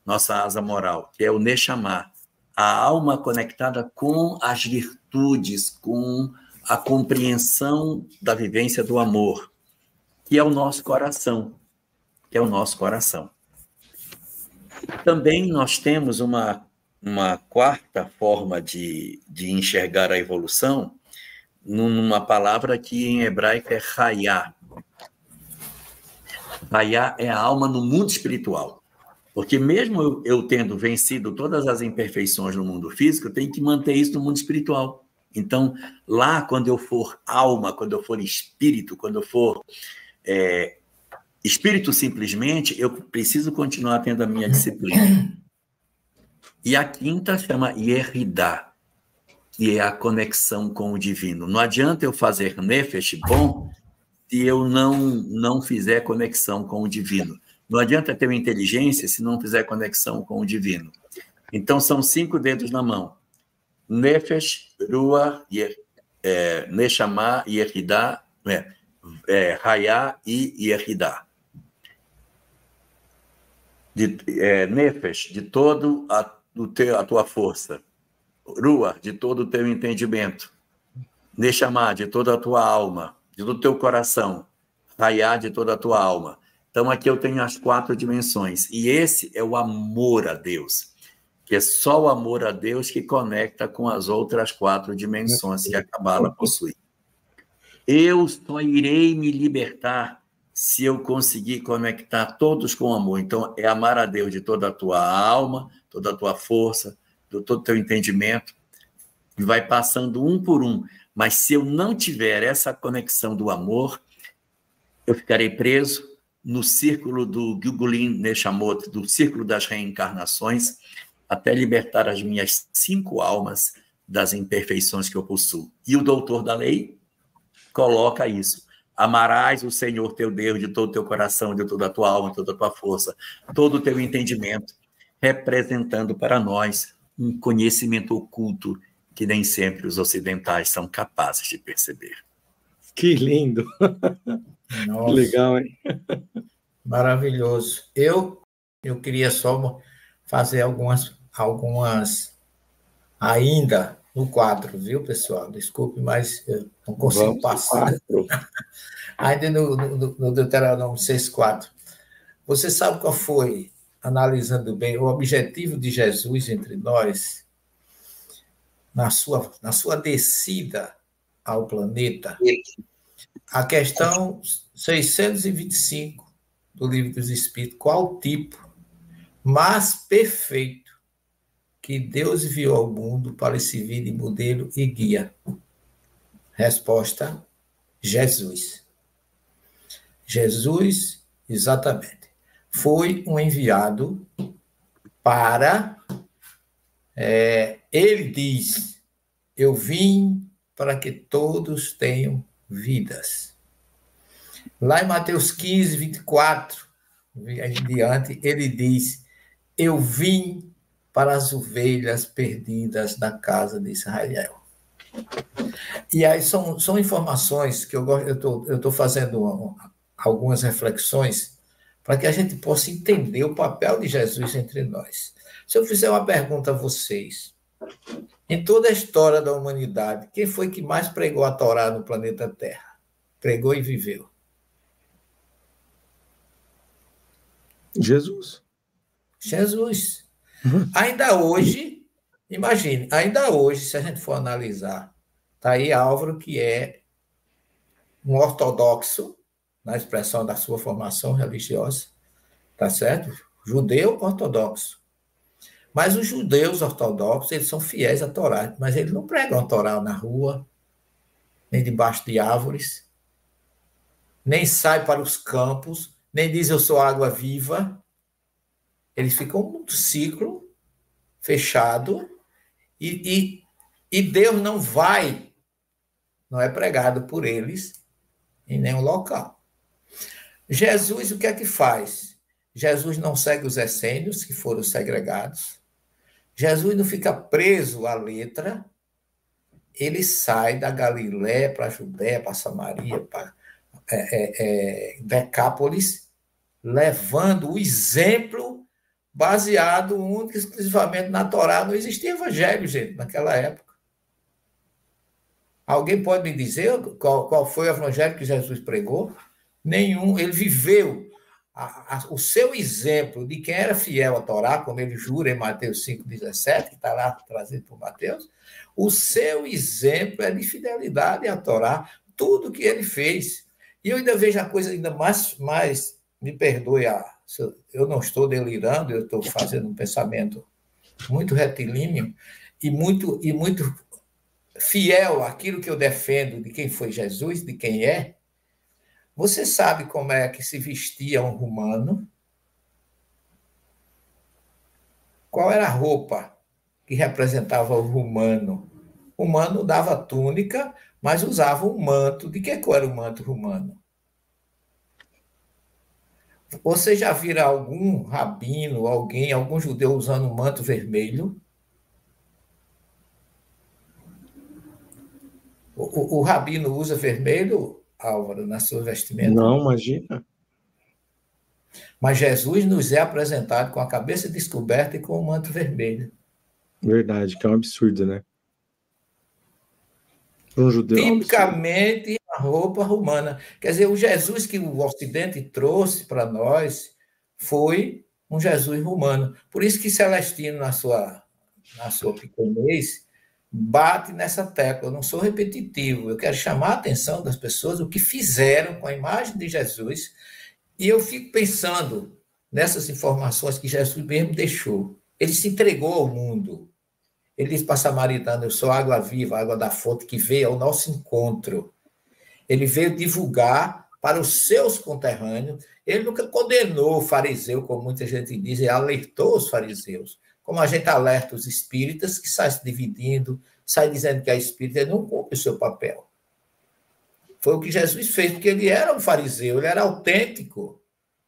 asa moral, que é o Neshama, a alma conectada com as virtudes, com a compreensão da vivência do amor, que é o nosso coração. Também nós temos uma quarta forma de enxergar a evolução, numa palavra que em hebraico é Hayá. Raiá é a alma no mundo espiritual. Porque mesmo eu tendo vencido todas as imperfeições no mundo físico, eu tenho que manter isso no mundo espiritual. Então, lá, quando eu for alma, quando eu for espírito, quando eu for espírito simplesmente, eu preciso continuar tendo a minha disciplina. E a quinta chama Yeridá, que é a conexão com o divino. Não adianta eu fazer nefesh bom se eu não fizer conexão com o divino. Não adianta ter uma inteligência se não fizer conexão com o divino. Então, são 5 dedos na mão. Nefesh, Ruach, Neshama, Yeridá, Raya e Yeridá. Nefesh, de todo a tua força. Ruach, de todo o teu entendimento. Neshama, de toda a tua alma, de todo o teu coração. Raya, de toda a tua alma. Então, aqui eu tenho as 4 dimensões. E esse é o amor a Deus. Que é só o amor a Deus que conecta com as outras 4 dimensões que a Cabala possui. Eu só irei me libertar se eu conseguir conectar todos com amor. Então, é amar a Deus de toda a tua alma, toda a tua força, de todo o teu entendimento, e vai passando um por um. Mas se eu não tiver essa conexão do amor, eu ficarei preso no círculo do Gugulin Neshamot, do círculo das reencarnações, até libertar as minhas 5 almas das imperfeições que eu possuo. E o doutor da lei coloca isso. Amarás o Senhor teu Deus de todo o teu coração, de toda a tua alma, de toda a tua força, todo o teu entendimento, representando para nós um conhecimento oculto que nem sempre os ocidentais são capazes de perceber. Que lindo! Nossa, que legal, hein? Maravilhoso. Eu queria só fazer algumas ainda no quadro, viu, pessoal? Desculpe, mas eu não consigo passar. Ainda no Deuteronômio 6,4. Você sabe qual foi, analisando bem, o objetivo de Jesus entre nós na sua descida ao planeta? A questão 625 do Livro dos Espíritos, qual o tipo mais perfeito que Deus enviou ao mundo para servir de modelo e guia? Resposta: Jesus. Jesus, exatamente, foi um enviado para... ele diz, eu vim para que todos tenham vidas. Lá em Mateus 15, 24, em diante, ele diz, eu vim para as ovelhas perdidas da casa de Israel. E aí são informações que eu estou fazendo algumas reflexões para que a gente possa entender o papel de Jesus entre nós. Se eu fizer uma pergunta a vocês, em toda a história da humanidade, quem foi que mais pregou a Torá no planeta Terra? Pregou e viveu? Jesus. Jesus. Ainda hoje, imagine, ainda hoje, se a gente for analisar, está aí Álvaro, que é um ortodoxo, na expressão da sua formação religiosa, tá certo? Judeu ortodoxo. Mas os judeus ortodoxos, eles são fiéis à Torá, mas eles não pregam a Torá na rua, nem debaixo de árvores, nem saem para os campos, nem dizem eu sou água viva. Eles ficam num ciclo fechado e Deus não é pregado por eles em nenhum local. Jesus, o que é que faz? Jesus não segue os essênios, que foram segregados. Jesus não fica preso à letra. Ele sai da Galiléia para a Judéia, para Samaria, para Decápolis, levando o exemplo baseado único e exclusivamente na Torá. Não existia evangelho, gente, naquela época. Alguém pode me dizer qual foi o evangelho que Jesus pregou? Nenhum. Ele viveu o seu exemplo de quem era fiel à Torá, como ele jura em Mateus 5,17, que está lá trazido por Mateus. O seu exemplo é de fidelidade à Torá, tudo que ele fez. E eu ainda vejo a coisa ainda mais me perdoe, eu não estou delirando, eu estou fazendo um pensamento muito retilíneo e muito fiel àquilo que eu defendo de quem foi Jesus, de quem é. Você sabe como é que se vestia um romano? Qual era a roupa que representava o romano? O romano dava túnica, mas usava um manto. De que cor era o manto romano? Você já viram algum rabino, algum judeu usando um manto vermelho? O rabino usa vermelho, Álvaro, na sua vestimenta? Não, imagina. Mas Jesus nos é apresentado com a cabeça descoberta e com o manto vermelho. Verdade, que é um absurdo, né? Para um judeu. Tipicamente a roupa romana. Quer dizer, o Jesus que o Ocidente trouxe para nós foi um Jesus romano. Por isso que Celestino, na sua pequenez, bate nessa tecla. Eu não sou repetitivo, eu quero chamar a atenção das pessoas o que fizeram com a imagem de Jesus. E eu fico pensando nessas informações que Jesus mesmo deixou. Ele se entregou ao mundo. Ele disse para a samaritana: eu sou a água viva, a água da fonte que veio ao nosso encontro. Ele veio divulgar para os seus conterrâneos. Ele nunca condenou o fariseu, como muita gente diz, e alertou os fariseus. Como a gente alerta os espíritas, que saem se dividindo, saem dizendo que é espírita, ele não cumpre o seu papel. Foi o que Jesus fez, porque ele era um fariseu, ele era autêntico.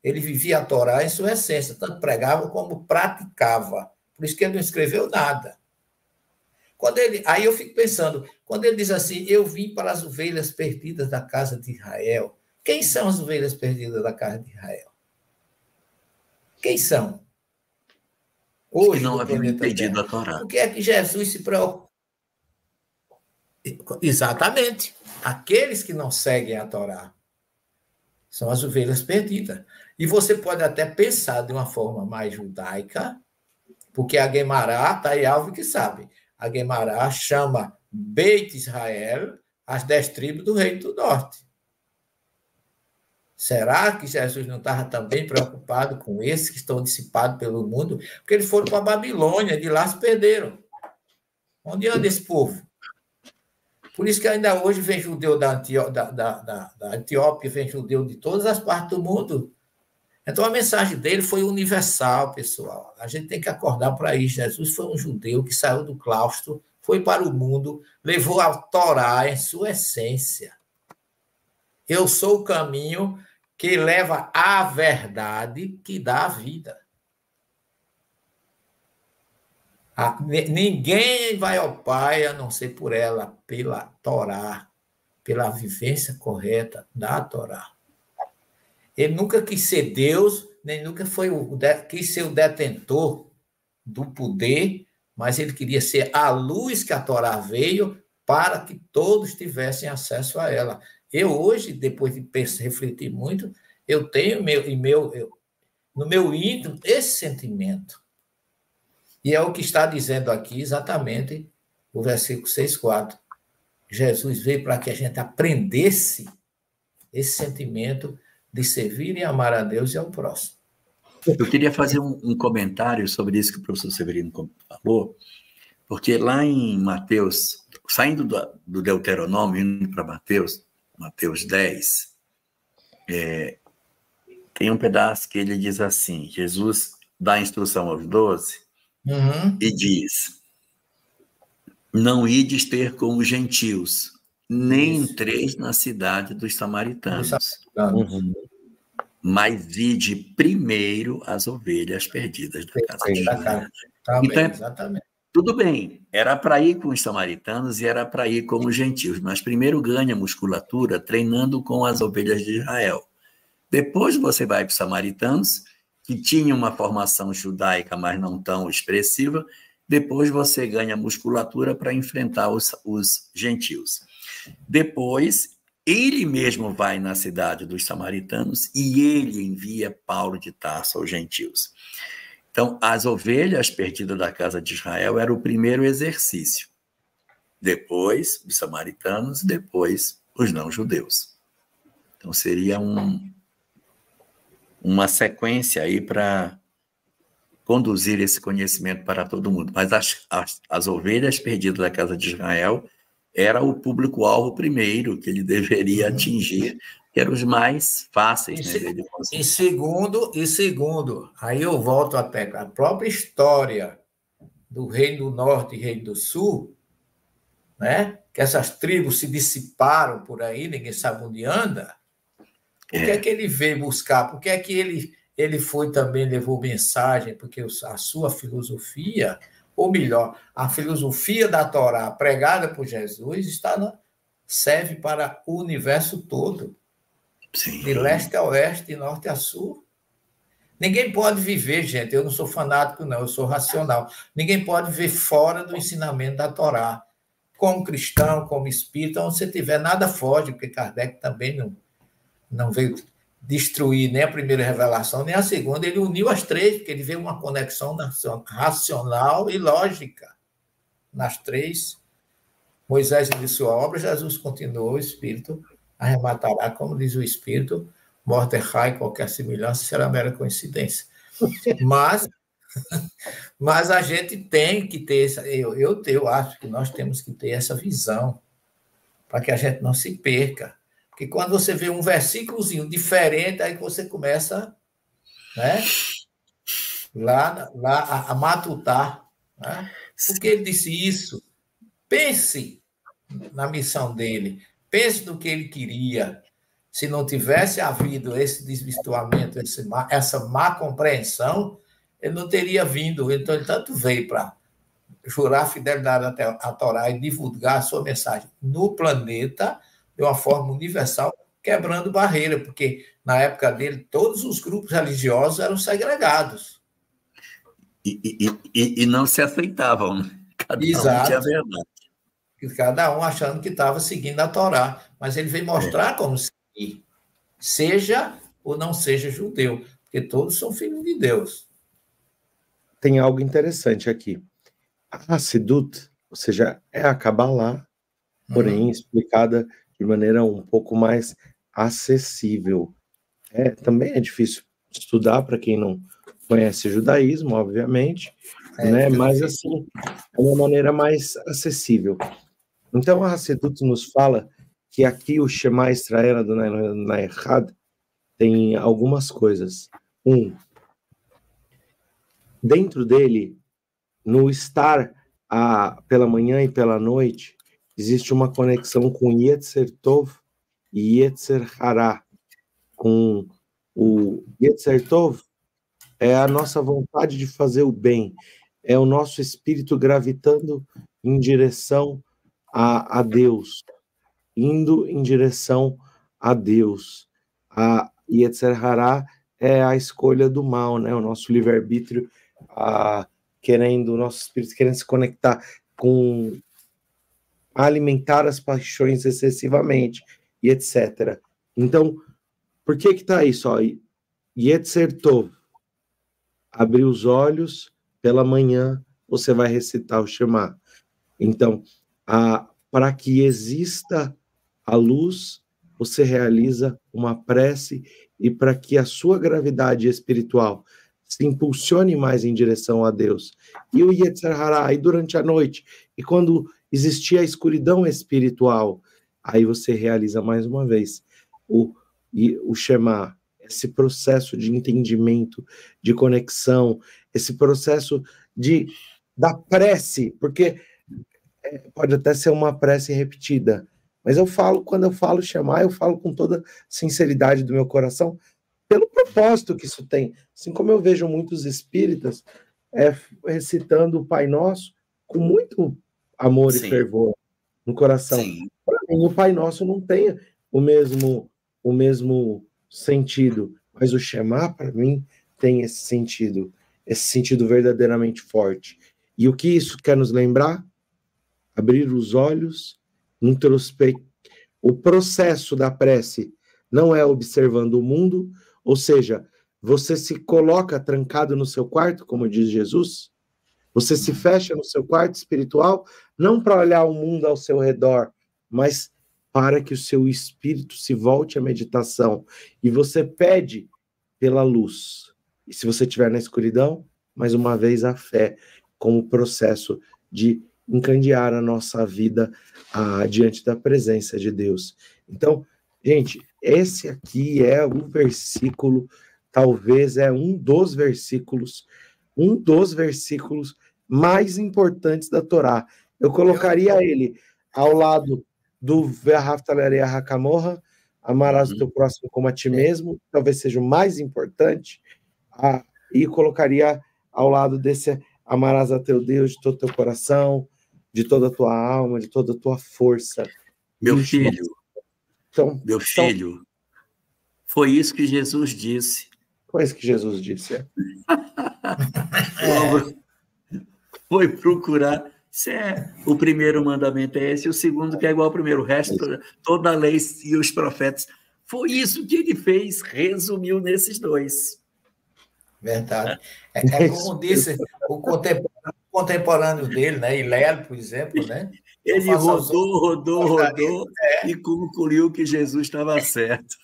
Ele vivia a Torá em sua essência, tanto pregava como praticava. Por isso que ele não escreveu nada. Aí eu fico pensando, quando ele diz assim, eu vim para as ovelhas perdidas da casa de Israel. Quem são as ovelhas perdidas da casa de Israel? Quem são? Hoje, que não haviam entendido a Torá. Por que é que Jesus se preocupa? Exatamente. Aqueles que não seguem a Torá são as ovelhas perdidas. E você pode até pensar de uma forma mais judaica, porque a Guemará, está aí Alvo que sabe, a Guemará chama Beit Israel as 10 tribos do Reino do Norte. Será que Jesus não estava também preocupado com esses que estão dissipados pelo mundo? Porque eles foram para a Babilônia, de lá se perderam. Onde anda esse povo? Por isso que ainda hoje vem judeu da Etiópia, vem judeu de todas as partes do mundo. Então a mensagem dele foi universal, pessoal. A gente tem que acordar para isso. Jesus foi um judeu que saiu do claustro, foi para o mundo, levou a Torá em sua essência. Eu sou o caminho que leva à verdade que dá a vida. Ninguém vai ao Pai a não ser por ela, pela Torá, pela vivência correta da Torá. Ele nunca quis ser Deus, nem nunca quis ser o detentor do poder, mas ele queria ser a luz que a Torá veio para que todos tivessem acesso a ela. Eu hoje, depois de refletir muito, eu tenho no meu íntimo esse sentimento. E é o que está dizendo aqui exatamente o versículo 6,4. Jesus veio para que a gente aprendesse esse sentimento de servir e amar a Deus e ao próximo. Eu queria fazer um comentário sobre isso que o professor Severino falou, porque lá em Mateus, saindo do Deuteronômio, indo para Mateus 10, tem um pedaço que ele diz assim, Jesus dá a instrução aos 12 e diz, não ides ter com os gentios, nem entreis na cidade dos samaritanos. Mas ide primeiro as ovelhas perdidas da casa de Israel. Então, exatamente. Tudo bem, era para ir com os samaritanos e era para ir com os gentios, mas primeiro ganha musculatura treinando com as ovelhas de Israel. Depois você vai para os samaritanos, que tinham uma formação judaica, mas não tão expressiva. Depois você ganha musculatura para enfrentar os gentios. Depois, ele mesmo vai na cidade dos samaritanos e ele envia Paulo de Tarso aos gentios. Então, as ovelhas perdidas da casa de Israel era o primeiro exercício. Depois, os samaritanos, depois, os não-judeus. Então, seria uma sequência aí para conduzir esse conhecimento para todo mundo. Mas as ovelhas perdidas da casa de Israel era o público-alvo primeiro que ele deveria atingir, que eram os mais fáceis. E segundo, aí eu volto até a própria história do Reino do Norte e Reino do Sul, né? Que essas tribos se dissiparam por aí, ninguém sabe onde anda. Por que é que ele veio buscar? Por que é que ele foi também, levou mensagem? Porque a sua filosofia, ou melhor, a filosofia da Torá pregada por Jesus serve para o universo todo. Sim. De leste a oeste, de norte a sul. Ninguém pode viver, gente, eu não sou fanático, não, eu sou racional. Ninguém pode viver fora do ensinamento da Torá. Como cristão, como espírita, onde você tiver, nada foge, porque Kardec também não veio destruir nem a primeira revelação, nem a segunda. Ele uniu as três, porque ele veio uma conexão racional e lógica nas três. Moisés iniciou a obra, Jesus continuou, o Espírito arrematará, como diz o Espírito, morte errai, qualquer semelhança será mera coincidência. Mas a gente tem que ter, eu acho que nós temos que ter essa visão, para que a gente não se perca. Porque quando você vê um versículozinho diferente, aí você começa, né, lá a matutar. Né? Porque ele disse isso. Pense na missão dele. Pense no que ele queria. Se não tivesse havido esse desvirtuamento, essa má compreensão, ele não teria vindo. Então, ele tanto veio para jurar fidelidade à Torá e divulgar a sua mensagem no planeta de uma forma universal, quebrando barreira, porque na época dele todos os grupos religiosos eram segregados. E não se aceitavam, né? Cada Exato. um tinha a verdade. Cada um achando que estava seguindo a Torá, mas ele veio mostrar como seguir, seja ou não seja judeu, porque todos são filhos de Deus. Tem algo interessante aqui. A Hassidut, ou seja, é a Kabbalah, porém explicada de maneira um pouco mais acessível. Também é difícil estudar para quem não conhece judaísmo, obviamente, né? Mas assim, é uma maneira mais acessível. Então a Hassidut nos fala que aqui o Shema Israel Adonai Echad tem algumas coisas. Dentro dele, no estar pela manhã e pela noite, existe uma conexão com Yetzer Tov e Yetzer Hara. Com o Yetzer Tov é a nossa vontade de fazer o bem, é o nosso espírito gravitando em direção a Deus, indo em direção a Deus. A Yetzer Hara é a escolha do mal, né? O nosso livre-arbítrio, o nosso espírito querendo se conectar com alimentar as paixões excessivamente, e etc. Então, por que está isso? Yetzer Tov, abrir os olhos, pela manhã você vai recitar o Shema. Então, para que exista a luz, você realiza uma prece, e para que a sua gravidade espiritual se impulsione mais em direção a Deus. E o Yetzer Hara, aí durante a noite, e quando existia a escuridão espiritual, aí você realiza mais uma vez o Shema, esse processo de entendimento, de conexão, esse processo da prece, porque pode até ser uma prece repetida, mas quando eu falo Shema, eu falo com toda sinceridade do meu coração, pelo propósito que isso tem. Assim como eu vejo muitos espíritas recitando o Pai Nosso com muito amor e fervor no coração. Para mim, o Pai Nosso não tem o mesmo sentido, mas o Shema, para mim, tem esse sentido verdadeiramente forte. E o que isso quer nos lembrar? Abrir os olhos, o processo da prece não é observando o mundo, ou seja, você se coloca trancado no seu quarto, como diz Jesus, você se fecha no seu quarto espiritual, não para olhar o mundo ao seu redor, mas para que o seu espírito se volte à meditação. E você pede pela luz. E se você estiver na escuridão, mais uma vez a fé como processo de encandear a nossa vida diante da presença de Deus. Então, gente, esse aqui é um versículo, talvez é um dos versículos mais importantes da Torá. Eu colocaria ele ao lado do Ve'ahavta l'reacha kamocha, amarás o teu próximo como a ti mesmo, talvez seja o mais importante, e colocaria ao lado desse amarás a teu Deus de todo o teu coração, de toda a tua alma, de toda a tua força. Meu filho, então, foi isso que Jesus disse. Foi isso que Jesus disse. Foi procurar. O primeiro mandamento é esse, e o segundo que é igual ao primeiro. O resto, toda a lei e os profetas. Foi isso que ele fez, resumiu nesses dois. Verdade. É como disse o contemporâneo dele, né? Hilel, por exemplo, né? Ele rodou, e concluiu que Jesus estava certo.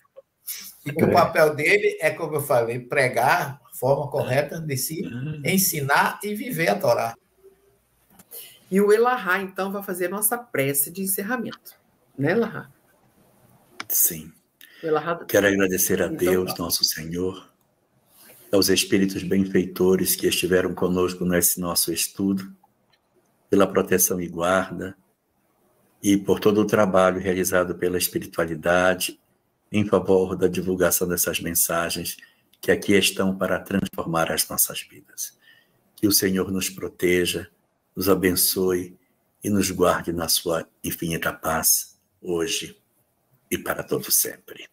E que o papel dele é, como eu falei, pregar a forma correta de se ensinar e viver a Torá. E o Elahá, então, vai fazer a nossa prece de encerramento. Né, Elahá? Sim. Quero agradecer a Deus, nosso Senhor, aos espíritos benfeitores que estiveram conosco nesse nosso estudo, pela proteção e guarda, e por todo o trabalho realizado pela espiritualidade em favor da divulgação dessas mensagens que aqui estão para transformar as nossas vidas. Que o Senhor nos proteja, nos abençoe e nos guarde na sua infinita paz, hoje e para todo sempre.